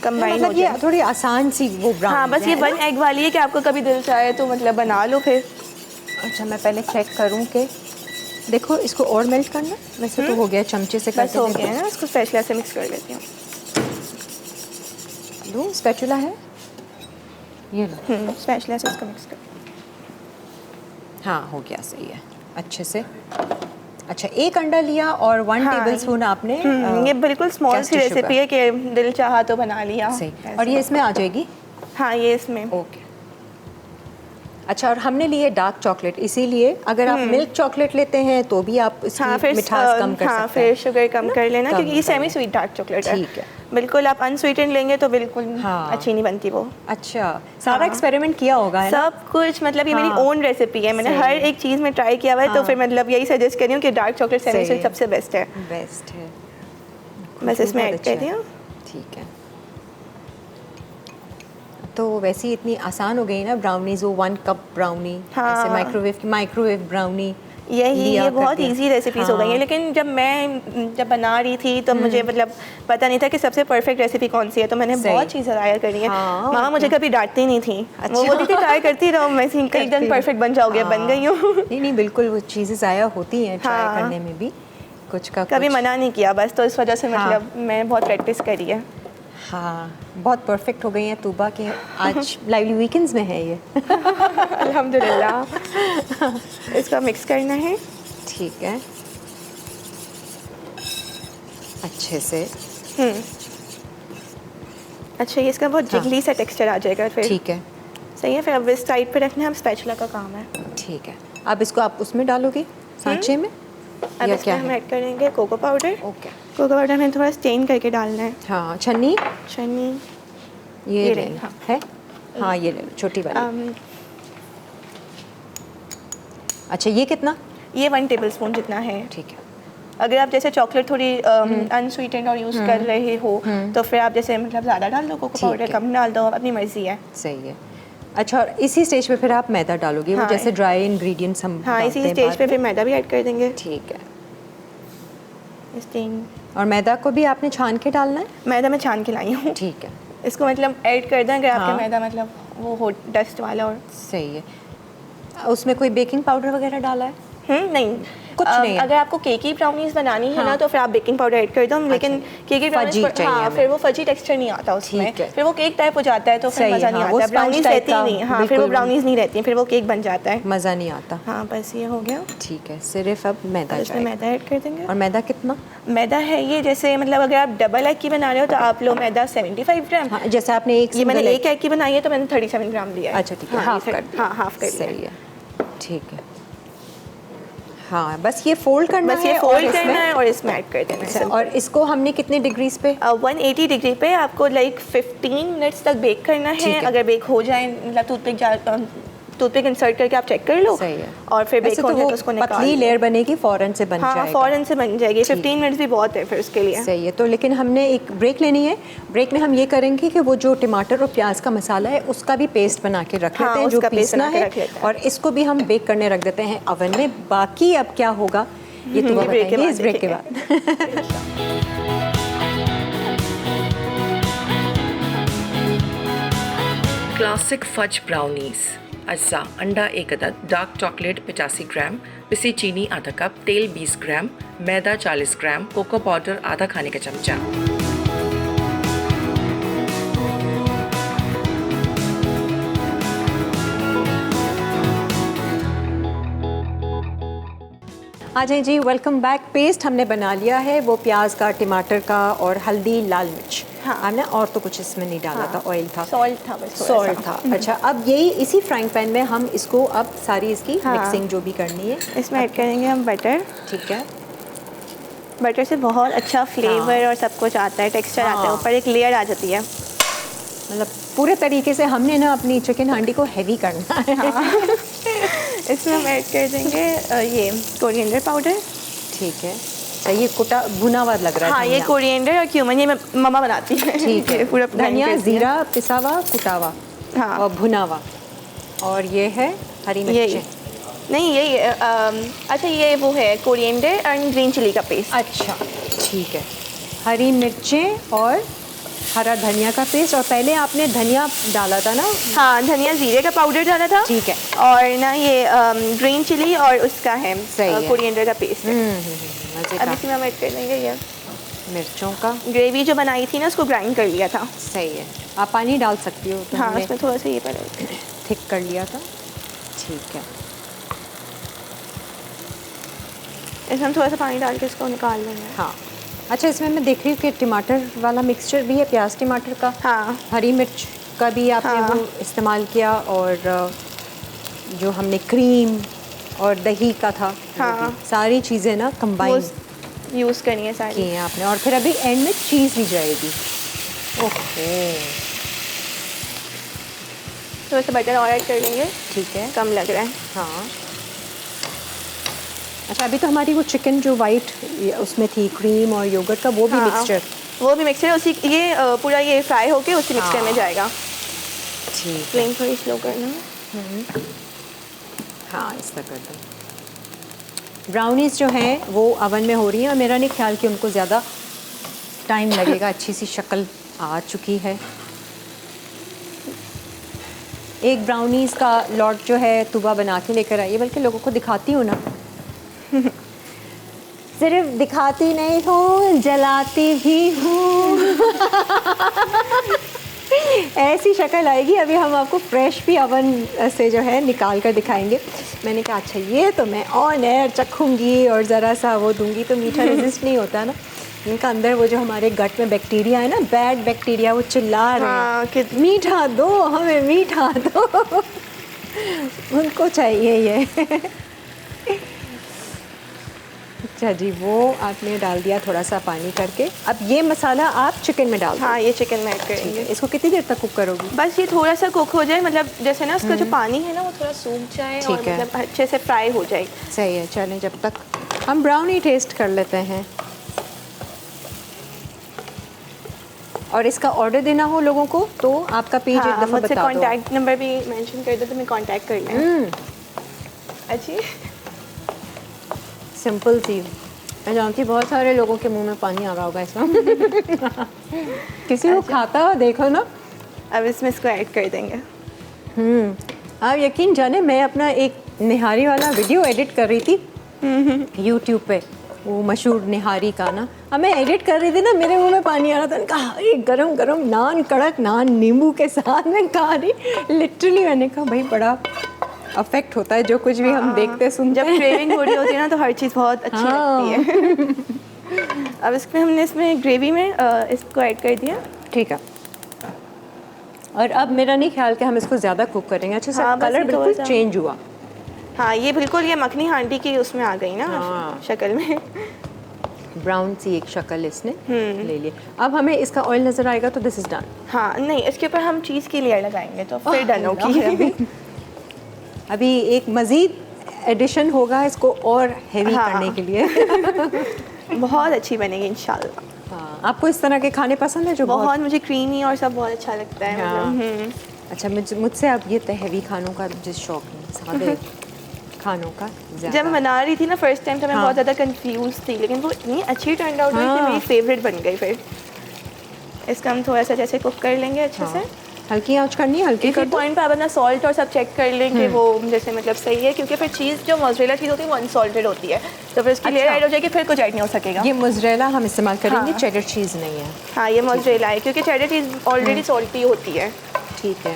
कंबाइन हो मतलब ये जाए। थोड़ी आसान सी वो ब्राउन। हाँ बस ये 1 एग वाली है कि आपको कभी दिल चाहे तो मतलब बना लो फिर। अच्छा, मैं पहले चेक करूँ कि देखो इसको और मेल्ट करना। वैसे तो हो गया, चमचे से बस करके हो देखो। गया है ना, इसको स्पेचुला से मिक्स कर लेती हूँ। लो, स्पैचुला है ये लो। स्पेचुला से इसको मिक्स कर। हाँ हो गया, सही है अच्छे से। अच्छा, 1 अंडा लिया और 1 हाँ, टेबल स्पून आपने ये बिल्कुल स्मॉल सी कैस्टर रेसिपी है कि दिल चाहा तो बना लिया। सही। ऐसे। और ये इसमें आ जाएगी। हाँ ये इसमें ओके। अच्छा, और हमने लिए डार्क चॉकलेट, इसीलिए अगर आप मिल्क चॉकलेट लेते हैं तो भी आप इसकी हाँ फिर मिठास कम कर हाँ सकते फिर हैं। शुगर कम कर लेना, कम क्योंकि ये कर सेमी लें। स्वीट डार्क चॉकलेट है। ठीक है। बिल्कुल आप अनस्वीटेंड लेंगे तो बिल्कुल हाँ। अच्छी नहीं बनती वो। अच्छा, सारा हाँ। एक्सपेरिमेंट किया होगा है ना? सब कुछ मतलब ये मेरी हाँ। ओन रेसिपी है, मैंने सही हर है। एक चीज़ में ट्राई किया हुआ है। तो हाँ। फिर मतलब यही सजेस्ट करी हूँ कि डार्क चॉकलेट सेमी सही स्वीट है। सबसे बेस्ट है। बेस्ट है। बस इसमें बहुत ऐड अच्छा कर दिया। है। ठीक है। तो वैसे ही इतनी आसान हो गई ना ब्राउनीज, वो 1 कप ब्राउनी हाँ। ऐसे माइक्रोवेव ब्राउनी यही लिया ये बहुत करते हैं। इजी रेसिपीज़ हो गई हैं। हाँ। लेकिन जब बना रही थी तो मुझे मतलब पता नहीं था कि सबसे परफेक्ट रेसिपी कौन सी है, तो मैंने सही। बहुत चीज़ें ट्राई करी हैं। हाँ, मामा मुझे कभी डांटती नहीं थी। अच्छा। वो बोलती थी ट्राई करती रहो, मैं एक करती दिन रहो। परफेक्ट बन जाओगे। हाँ। बन गई हूँ। नहीं नहीं, बिल्कुल वो चीज़ें ज़ाया होती हैं ट्राई हाँ। करने में भी, कुछ का कभी कुछ। मना नहीं किया बस, तो इस वजह से हाँ। मतलब मैं बहुत प्रैक्टिस करी है। हाँ, बहुत परफेक्ट हो गई हैं तूबा के। आज लाइवली वीकेंड्स में है ये। अल्हम्दुलिल्लाह। इसका मिक्स करना है। ठीक है, अच्छे से। अच्छा ये इसका बहुत हाँ। जिगली सा टेक्सचर आ जाएगा फिर। ठीक है, सही है। फिर अब इस साइड पे रखना है, अब स्पैचुला का काम है। ठीक है। अब इसको आप उसमें डालोगे सांचे में अब या इसमें क्या हम है? ऐड करेंगे cocoa powder. Okay. Cocoa powder में थोड़ा स्टेन करके डालना है। हाँ, छन्नी चनी ये ये ले ले, लो। हाँ। है? हाँ ये ले लो, छोटी वाली। अच्छा, ये कितना? ये 1 टेबल स्पून जितना है। ठीक है। अगर आप जैसे चॉकलेट थोड़ी अनस्वीटेंड और यूज़ कर रहे हो तो फिर आप जैसे मतलब ज़्यादा डाल दो कोको ठीक पाउडर, है। कम डाल दो, अपनी मर्जी है। सही है। अच्छा, और इसी स्टेज पे फिर आप मैदा डालोगे, वो हाँ। जैसे ड्राई इंग्रेडिएंट्स हम हाँ डालते इसी हैं स्टेज बाद पे में। फिर मैदा भी ऐड कर देंगे। ठीक है। स्टेन और मैदा को भी आपने छान के डालना है? मैदा मैं छान के लाई हूँ। ठीक है, इसको मतलब ऐड कर दें अगर हाँ। आपका मैदा मतलब वो हो डस्ट वाला। और सही है। उसमें कोई बेकिंग पाउडर वगैरह डाला है? नहीं कुछ नहीं है। अगर आपको केकी ब्राउनीज बनानी है हाँ। ना तो फिर आप बेकिंग पाउडर ऐड कर दो, लेकिन केकी ब्राउनीज फजी चाहिए हाँ हमें। फिर वो फजी टेक्सचर नहीं आता उसमें, ठीक है। फिर वो केक टाइप हो जाता है तो फिर सही, मज़ा नहीं हाँ, वो आता, sponge ब्राउनीज type रहती का, ही नहीं, हाँ फिर वो बिल्कुल। ब्राउनीज नहीं रहती हैं, फिर वो केक बन जाता है। मज़ा नहीं आता। हाँ बस ये हो गया। ठीक है, सिर्फ अब मैदा इसमें जाएगा। मैदा ऐड कर देंगे। और मैदा कितना? मैदा है ये जैसे मतलब अगर आप डबल एग की बना रहे हो तो आप लो मैदा 75 ग्राम। हाँ, जैसे आपने एक ये मैंने single एक एग की बनाई है तो मैंने 37 ग्राम लिया है। अच्छा ठीक है, हाँ, हाफ ये कर दिया। हाँ हाफ कर दिया। सही है, ठीक है। हाँ, बस ये फोल्ड करना है। बस ये और फोल्ड इसमें- करना है और इसमें ऐड कर देना अच्छा, है। और इसको हमने कितने डिग्रीज पे? 180 डिग्री पे आपको लाइक 15 मिनट्स तक बेक करना ठीक है। है। अगर बेक हो जाए मतलब टूथपिक इंसर्ट करके आप चेक कर लो। सही है। और फिर बेक वैसे हो तो जाए वो तो उसको निकाल पतली लो। लेयर बनेगी, फौरन से बन हाँ जाएगा। फ़ौरन से बन जाएगी। 15 मिनट्स भी बहुत है फिर उसके लिए। सही है। तो लेकिन हमने एक ब्रेक लेनी है। ब्रेक में हम ये करेंगे कि वो जो टमाटर और प्याज का मसाला है उसका भी पेस्ट बना के रख हाँ, लेते हैं, जो उसका पेस्ट पीसना बना के है, रख लेते हैं। और इसको भी हम बेक करने रख देते हैं ओवन में। बाकी अब क्या होगा ये तो ये ब्रेक के बताएंगे बाद इस ब्रेक के देखेंगे। बाद। Classic fudge brownies. अज्जा अंडा 1 अदद, डार्क चॉकलेट 85 ग्राम, पिसी चीनी आधा कप, तेल 20 ग्राम, मैदा 40 ग्राम, कोको पाउडर आधा खाने का चमचा। आ जाए जी, वेलकम बैक। पेस्ट हमने बना लिया है, वो प्याज का, टमाटर का और हल्दी, लाल मिर्च। हाँ। हमने और तो कुछ इसमें नहीं डाला था, ऑयल था, सॉल्ट था बस थोड़ा सॉल्ट सा। था। अच्छा, अब यही इसी फ्राइंग पैन में हम इसको अब सारी इसकी हाँ। मिक्सिंग जो भी करनी है इसमें ऐड करेंगे हम बटर। ठीक है। बटर से बहुत अच्छा फ्लेवर और सब कुछ आता है, टेक्सचर आता है, हाँ। ऊपर एक लेयर आ जाती है। मतलब पूरे तरीके से हमने ना अपनी चिकन हांडी को हैवी करना है। इसमें हम ऐड कर देंगे ये कोरिएंडर पाउडर। ठीक है। अच्छा, ये कुटा भुना हुआ लग रहा है। हाँ ये धनिया। कोरिएंडर और क्यूमन ये मम्मा बनाती है। ठीक है। ये पूरा blend धनिया, करती है। जीरा, पिसा हुआ, कुटा हुआ हाँ। और भुना हुआ। और ये है हरी यही मिर्चें। नहीं यही अच्छा ये वो है कोरिएंडर एंड ग्रीन चिली का पेस्ट। अच्छा ठीक है। हरी मिर्चें और हरा धनिया का पेस्ट। और पहले आपने धनिया डाला था ना? हाँ धनिया जीरे का पाउडर डाला था। ठीक है। और ना ये ग्रीन चिली और उसका है सही है। कोरिएंडर का पेस्ट। मजे अब का। इसमें हम ऐड कर देंगे ये मिर्चों का। ग्रेवी जो बनाई थी ना उसको ग्राइंड कर लिया था। सही है। आप पानी डाल सकती हो, तो हाँ हमने उसमें थोड़ा सा ये पड़ेगा। थिक कर लिया था। ठीक है। इसमें हम थोड़ा सा पानी डाल के इसको निकाल लेंगे। हाँ। अच्छा, इसमें मैं देख रही हूँ कि टमाटर वाला मिक्सचर भी है, प्याज टमाटर का। हाँ हरी मिर्च का भी आपने हाँ। वो इस्तेमाल किया, और जो हमने क्रीम और दही का था, वो हाँ। भी। सारी चीज़ें ना वो कंबाइन यूज़ करनी है की सारी। हैं आपने। और फिर अभी एंड में चीज़ भी जाएगी। ओके थोड़ा सा बटर और ऐड कर लेंगे, ठीक है। कम लग रहा है। हाँ। अच्छा, अभी तो हमारी वो चिकन जो वाइट उसमें थी, क्रीम और योगर्ट का, वो भी हाँ, मिक्सचर। वो भी मिक्सचर उसी ये पूरा ये फ्राई होके उसी मिक्सचर में हाँ। जाएगा। ठीक है। फ्लेम थोड़ी स्लो करना। हाँ, इस तरह कर दो। ब्राउनीज जो हैं वो ओवन में हो रही हैं, और मेरा नहीं ख्याल कि उनको ज़्यादा टाइम लगेगा। अच्छी सी शक्ल आ चुकी है। एक ब्राउनीज का लॉट जो है तुबा बना के लेकर आई है, बल्कि लोगों को दिखाती हूँ ना। सिर्फ दिखाती नहीं हूँ, जलाती भी हूँ। ऐसी शक्ल आएगी। अभी हम आपको फ्रेश भी ओवन से जो है निकाल कर दिखाएंगे। मैंने कहा अच्छा ये तो मैं ऑन एयर चखूँगी और ज़रा सा वो दूंगी तो मीठा रेजिस्ट नहीं होता ना। इनका अंदर वो जो हमारे गट में बैक्टीरिया है ना, बैड बैक्टीरिया, वो चिल्ला रहे हाँ, हैं कि- मीठा दो, हमें मीठा दो। उनको चाहिए ये। अच्छा जी, वो आपने डाल दिया थोड़ा सा पानी करके। अब ये मसाला आप चिकन में डाल दो। हाँ ये चिकन में ऐड ठीक करेंगे। है। इसको कितनी देर तक कुक करोगी? बस ये थोड़ा सा कुक हो जाए, मतलब जैसे ना उसका जो पानी है ना वो थोड़ा सूख जाए और ठीक है। मतलब अच्छे से फ्राई हो जाए। सही है। चलें, जब तक हम ब्राउनी टेस्ट कर लेते हैं। और इसका ऑर्डर देना हो लोगों को तो आपका पेज एक हाँ दफ़ा मुझसे बता दो। कॉन्टैक्ट नंबर भी मेंशन कर दो तो मैं कॉन्टैक्ट कर लें। अच्छी सिंपल सी। मैं जानती हूँ बहुत सारे लोगों के मुंह में पानी आ रहा होगा इसमें। किसी को खाता हो देखो ना। अब इसमें इसको ऐड कर देंगे। आप यकीन जाने, मैं अपना एक निहारी वाला वीडियो एडिट कर रही थी यूट्यूब पे, वो मशहूर निहारी का ना, अब मैं एडिट कर रही थी ना, मेरे मुंह में पानी आ रहा था। कहा अरे गरम गरम नान, कड़क नान नींबू के साथ में खा रही, लिटरली मैंने कहा भाई बड़ा अफेक्ट होता है जो कुछ भी हम देखते सुनते जब क्रेविंग हो रही होती है ना तो हर चीज़ बहुत अच्छी लगती है। अब हमने इसमें ग्रेवी में इसको ऐड कर दिया। ठीक है, और अब मेरा नहीं ख्याल कि हम इसको ज़्यादा कुक करेंगे। अच्छा हाँ, सर, बस कलर ये बिल्कुल थोड़ा सा- चेंज हुआ। हाँ, ये बिल्कुल ये मखनी हांडी की उसमें आ गई ना हाँ। शक्ल में। ब्राउन सी एक शक्ल इसने ले ली। अब हमें इसका ऑयल नज़र आएगा तो दिस इज़ डन। हाँ नहीं, इसके ऊपर हम चीज़ की लेयर लगाएंगे तो फिर डन होगी। अभी एक मज़ीद एडिशन होगा इसको और हैवी हाँ। करने के लिए। बहुत अच्छी बनेगी इंशाल्लाह। हाँ, आपको इस तरह के खाने पसंद है जो बहुत मुझे क्रीमी और सब बहुत अच्छा लगता है। हाँ। मतलब अच्छा, मुझसे अब ये हैवी खानों का मुझे शौक नहीं, सादे खानों का ज़्यादा। जब मैं बना रही थी ना फर्स्ट टाइम तो मैं हाँ। बहुत ज़्यादा कंफ्यूज थी, लेकिन वो इतनी अच्छी टर्न आउट हुई कि हाँ। मेरी फेवरेट बन गई। फिर इसका हम थोड़ा सा जैसे कुक कर लेंगे अच्छे से। हल्की आंच करनी है, हल्की इसी कर दो। पॉइंट पे आप अपना सॉल्ट और सब चेक कर लें कि वो जैसे मतलब सही है, क्योंकि फिर चीज़ जो मोज़रेला चीज़ होती है वो अनसॉल्टेड होती है, तो फिर उसकी लेयर अच्छा। ऐड हो जाएगी, फिर कुछ ऐड नहीं हो सकेगा। ये मोज़रेला हम इस्तेमाल करेंगे, हाँ। चेडर चीज़ नहीं है। हाँ, ये मोज़रेला है क्योंकि चेडर चीज़ ऑलरेडी सॉल्टी होती है। ठीक है,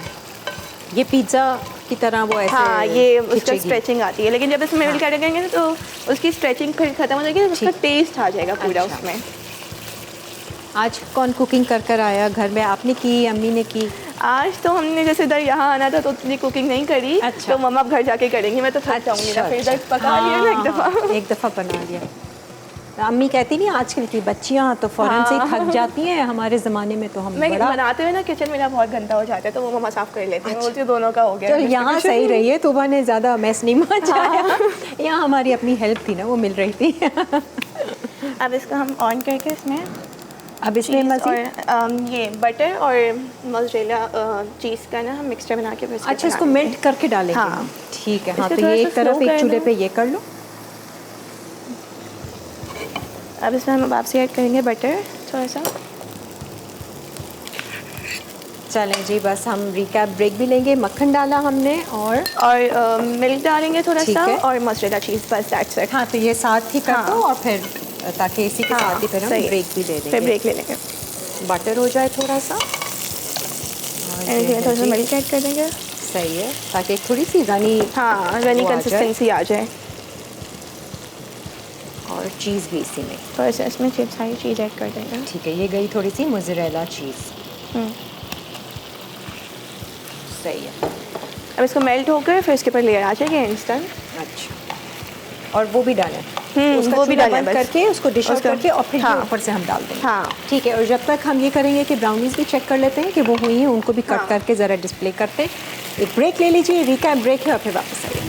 ये पिज़्ज़ा की तरह वो ऐसे हाँ, ये उसका खिंचेगी। स्ट्रेचिंग आती है, लेकिन जब इसमें मिल्क ऐड करेंगे ना तो उसकी स्ट्रेचिंग फिर खत्म हो जाएगी, तो उसका टेस्ट आ जाएगा पूरा अच्छा। उसमें। आज कौन कुकिंग कर आया घर में? आपने की, अम्मी ने की? आज तो हमने जैसे इधर यहाँ आना था तो उतनी कुकिंग नहीं करी। अच्छा। तो मम्मा अब घर जाके करेंगी, मैं तो थक जाऊंगी ना, फिर इधर पका लिया ना एक दफ़ा। एक दफ़ा बना लिया। अम्मी कहती नहीं आजकल की बच्चियाँ तो फ़ौरन से ही थक जाती हैं, हमारे ज़माने में तो हम मैं बड़ा। बनाते हुए ना किचन मेरा बहुत गंदा हो जाता है तो वो मम्मा साफ कर लेते हैं। बोलती है दोनों का हो गया। तो यहाँ सही रही है, तुबा ने ज़्यादा मैस नहीं मचाया। यहाँ हमारी अपनी हेल्प थी ना, वो मिल रही थी। अब इसको हम ऑन करके इसमें अब इसमें चीज़ मज़ीद और ये बटर और मोज़रेला चीज़ का ना हम मिक्सचर बना के फिर अच्छा इसको मेल्ट करके डालेंगे हाँ। हम। ठीक है, हाँ इसको तो ये थोड़ा एक सा तरफ slow एक चूल्हे करना। पे ये कर लो। अब इसमें हम वापसी ऐड करेंगे बटर थोड़ा सा। चलें जी, बस हम रिकैप ब्रेक भी लेंगे। मक्खन डाला हमने और मिल्क डालेंगे थोड़ा ठीक सा है। और मोज़रेला चीज़, बस दैट्स इट। हाँ तो ये साथ ही कर हाँ। दो और फिर ताकि इसी के साथ ही फिर हम सही। ब्रेक भी ले फिर लेंगे। ब्रेक ले लेंगे। बटर हो जाए थोड़ा सा और एंड ये है थोड़ा सा जी, मिल्क ऐड कर देंगे। सही है, ताकि एक थोड़ी सी रनी हाँ, रनी वो आ जाए। कंसिस्टेंसी आ जाए। और चीज़ भी इसी में। थोड़ा सा इसमें चिप्स सारी चीज़ ऐड कर देंगे। ठीक है, ये गई थोड़ी सी मोज़रेला चीज़। हम्म। सही है। अब इसको मेल्ट होकर फिर इसके ऊपर लेयर आ जाएगी इंस्टेंट। अच्छा, और वो भी डालें? उसका वो भी चूल्हा डालें बंद बस। करके उसको डिश आउट उसका- करके और फिर ये हाँ। ऊपर से हम डाल देंगे। हाँ। ठीक है, और जब तक हम ये करेंगे कि ब्राउनीज भी चेक कर लेते हैं कि वो हुई हैं, उनको भी कट हाँ। करके ज़रा डिस्प्ले करते हैं। एक ब्रेक ले लीजिए, रिकैप ब्रेक है और फिर वापस आइए।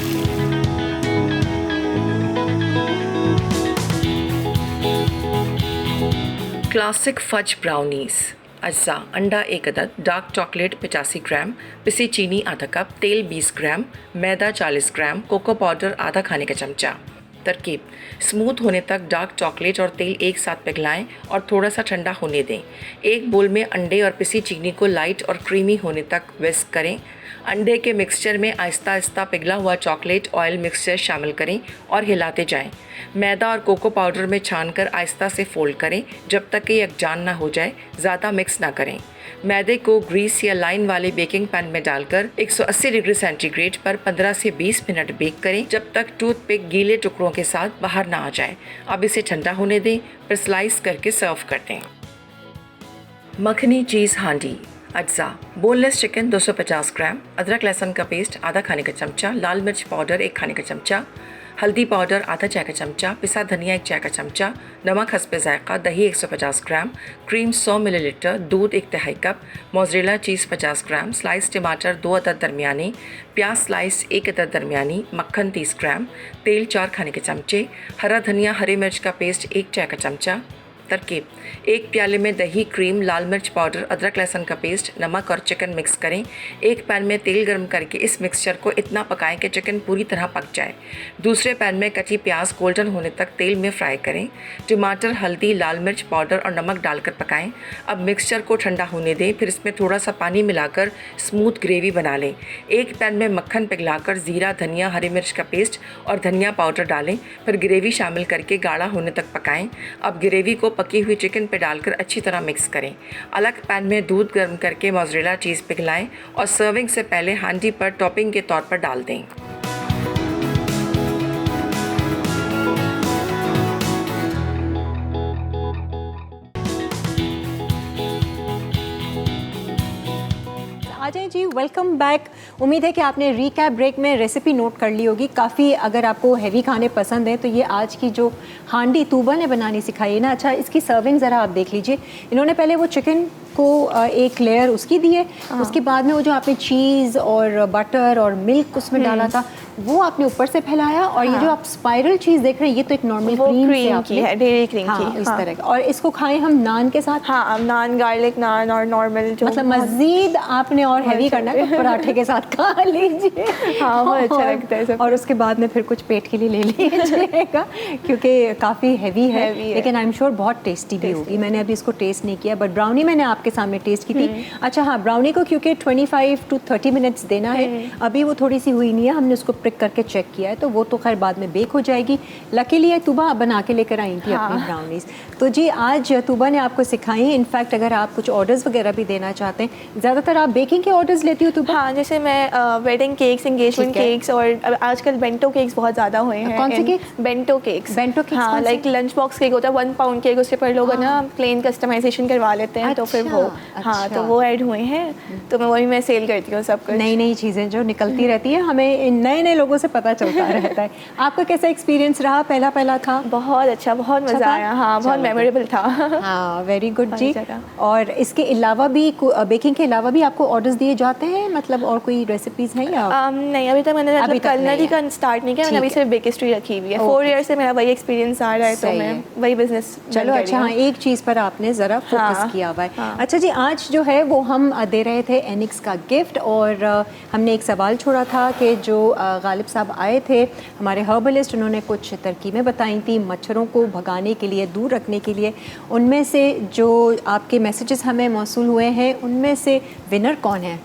Classic fudge brownies. अज्जा अंडा 1 अदद, डार्क चॉकलेट 85 ग्राम, पिसी चीनी आधा कप, तेल 20 ग्राम, मैदा 40 ग्राम, कोको पाउडर आधा खाने का चमचा। तरकीब: स्मूथ होने तक डार्क चॉकलेट और तेल एक साथ पिघलाएं और थोड़ा सा ठंडा होने दें। एक बोल में अंडे और पिसी चीनी को लाइट और क्रीमी होने तक विस्क करें। अंडे के मिक्सचर में आहिस्ता आहिस्ता पिघला हुआ चॉकलेट ऑयल मिक्सचर शामिल करें और हिलाते जाएं। मैदा और कोको पाउडर में छानकर आहिस्ता से फोल्ड करें जब तक कि यकजान ना हो जाए, ज़्यादा मिक्स ना करें। मैदे को ग्रीस या लाइन वाले बेकिंग पैन में डालकर 180 डिग्री सेंटीग्रेड पर 15 से 20 मिनट बेक करें जब तक टूथपिक गीले टुकड़ों के साथ बाहर ना आ जाए। अब इसे ठंडा होने दें, फिर स्लाइस करके सर्व कर दें। मखनी चीज़ हांडी। अज्जा: बोनलेस चिकन 250 ग्राम, अदरक लहसुन का पेस्ट आधा खाने का चमचा, लाल मिर्च पाउडर 1 खाने का चमचा, हल्दी पाउडर आधा चाय का चमचा, पिसा धनिया 1 चाय का चमचा, नमक हस्बे जायका, दही 150 ग्राम, क्रीम 100 मिलीलीटर, दूध 1/3 कप, मोज़रेला चीज़ 50 ग्राम, स्लाइस टमाटर 2 अदद दरमियानी, प्याज स्लाइस 1 अदद दरमियानी, मक्खन 30 ग्राम, तेल 4 खाने के चमचे, हरा धनिया हरी मिर्च का पेस्ट 1 चाय का चमचा, तरकीब: 1 प्याले में दही, क्रीम, लाल मिर्च पाउडर, अदरक लहसुन का पेस्ट, नमक और चिकन मिक्स करें। एक पैन में तेल गर्म करके इस मिक्सचर को इतना पकाएं कि चिकन पूरी तरह पक जाए। दूसरे पैन में कटी प्याज गोल्डन होने तक तेल में फ्राई करें। टमाटर, हल्दी, लाल मिर्च पाउडर और नमक डालकर पकाएं। अब मिक्सचर को ठंडा होने दें, फिर इसमें थोड़ा सा पानी मिलाकर स्मूथ ग्रेवी बना लें। एक पैन में मक्खन पिघलाकर जीरा, धनिया, हरी मिर्च का पेस्ट और धनिया पाउडर डालें, फिर ग्रेवी शामिल करके गाढ़ा होने तक पकाएं। अब ग्रेवी को पकी हुई चिकन पे डालकर अच्छी तरह मिक्स करें। अलग पैन में दूध गर्म करके मोज़रेला चीज़ पिघलाएं और सर्विंग से पहले हांडी पर टॉपिंग के तौर पर डाल दें। Ajay ji, welcome back. उम्मीद है कि आपने रीकैप ब्रेक में रेसिपी नोट कर ली होगी काफ़ी। अगर आपको हैवी खाने पसंद हैं तो ये आज की जो हांडी तूबा ने बनानी सिखाई है ना, अच्छा इसकी सर्विंग ज़रा आप देख लीजिए। इन्होंने पहले वो चिकन को एक लेयर उसकी दी है, उसके बाद में वो जो आपने चीज़ और बटर और मिल्क उसमें डाला था वो आपने ऊपर से फैलाया, और ये जो आप स्पाइरल चीज़ देख रहे हैं ये तो एक नॉर्मल क्रीम की है, डेयरी क्रीम की, इस तरह का। और इसको खाएं हम नान के साथ। हाँ, नान, गार्लिक नान और नॉर्मल जो मतलब मज़ीद आपने और हैवी करना है तो पराठे के साथ खा लीजिए। हाँ, बहुत अच्छा लगता है सब। और उसके बाद में फिर कुछ पेट के लिए ले लीजिएगा क्योंकि काफ़ी हैवी है, लेकिन आई एम श्योर बहुत टेस्टी भी होगी। मैंने अभी इसको टेस्ट नहीं किया, बट ब्राउनी मैंने आपके सामने टेस्ट की थी। अच्छा हाँ, ब्राउनी को क्योंकि 25 to 30 मिनट्स देना है, अभी वो थोड़ी सी हुई नहीं है, हमने उसको प्रिक करके चेक किया है, तो वो तो खैर बाद में बेक हो जाएगी। लकीली तूबा बना के लेकर आई थी अपनी ब्राउनीज। तो जी आज तूबा ने आपको सिखाई है। इनफैक्ट अगर आप कुछ ऑर्डर्स वगैरह भी देना चाहते हैं, ज़्यादातर आप बेकिंग के ऑर्डर्स लेती हो तूबा? हाँ, जैसे मैं वेडिंग केक्स, एंगेजमेंट केक्स और आजकल बेंटो केक्स बहुत ज़्यादा हुए हैं। कौन से cakes? Bento cakes. Bento cakes, हाँ, लाइक लंच बॉक्स केक होता है 1 पाउंड केक, उसके पर लोग ना प्लेन कस्टमाइजेशन करवा लेते हैं, तो फिर वो हाँ, तो वो ऐड हुए हैं, तो मैं वही मैं सेल करती हूँ सब कुछ। नई नई चीज़ें जो निकलती रहती है, हमें नए नए लोगों से पता चलता रहता है। आपका कैसा एक्सपीरियंस रहा? पहला था? बहुत अच्छा, बहुत मज़ा आया। हाँ, बहुत मेमोरेबल था। हाँ, वेरी गुड जी। और इसके अलावा भी बेकिंग के अलावा भी आपको ऑर्डर्स दिए जाते हैं, मतलब और कोई रेसिपीज़ हैं या? नहीं, अभी तक मैंने कलनरी का स्टार्ट नहीं किया, मैंने अभी सिर्फ बेकिस्ट्री रखी हुई है। 4 ईयर से मेरा वही एक्सपीरियंस आ रहा है, तो मैं वही बिजनेस। चलो अच्छा, हाँ, एक चीज़ पर आपने ज़रा फोकस किया हुआ है। अच्छा जी, आज जो है वो हम दे रहे थे एनिक्स का गिफ्ट, और हमने एक सवाल छोड़ा था कि जो गालिब साहब आए थे हमारे हर्बलिस्ट, उन्होंने कुछ तरकीबें बताई थी मच्छरों को भगाने के लिए, दूर रखने के लिए। उनमें से जो आपके मैसेजेस हमें मौसूल हुए हैं, उनमें से विनर कौन है?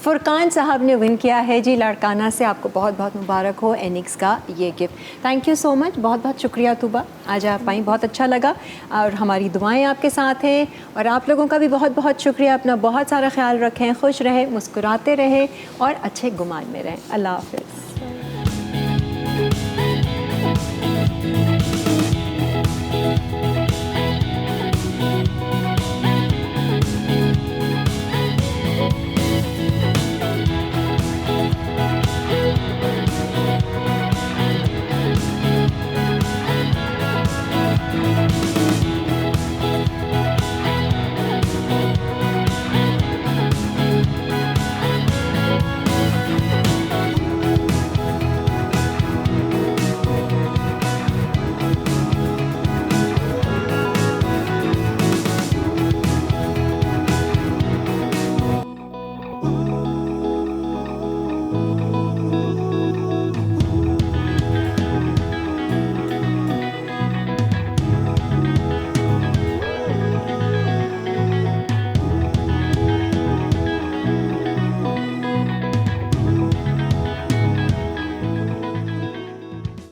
फुरकान साहब ने विन किया है जी लाड़काना से। आपको बहुत बहुत मुबारक हो एनिक्स का ये gift. Thank you so much, बहुत बहुत शुक्रिया तूबा, आज आप आई, बहुत अच्छा लगा, और हमारी दुआएं आपके साथ हैं। और आप लोगों का भी बहुत बहुत शुक्रिया। अपना बहुत सारा ख्याल रखें, खुश रहें, मुस्कुराते रहें और अच्छे गुमान में रहें। अल्लाह हाफ़िज़।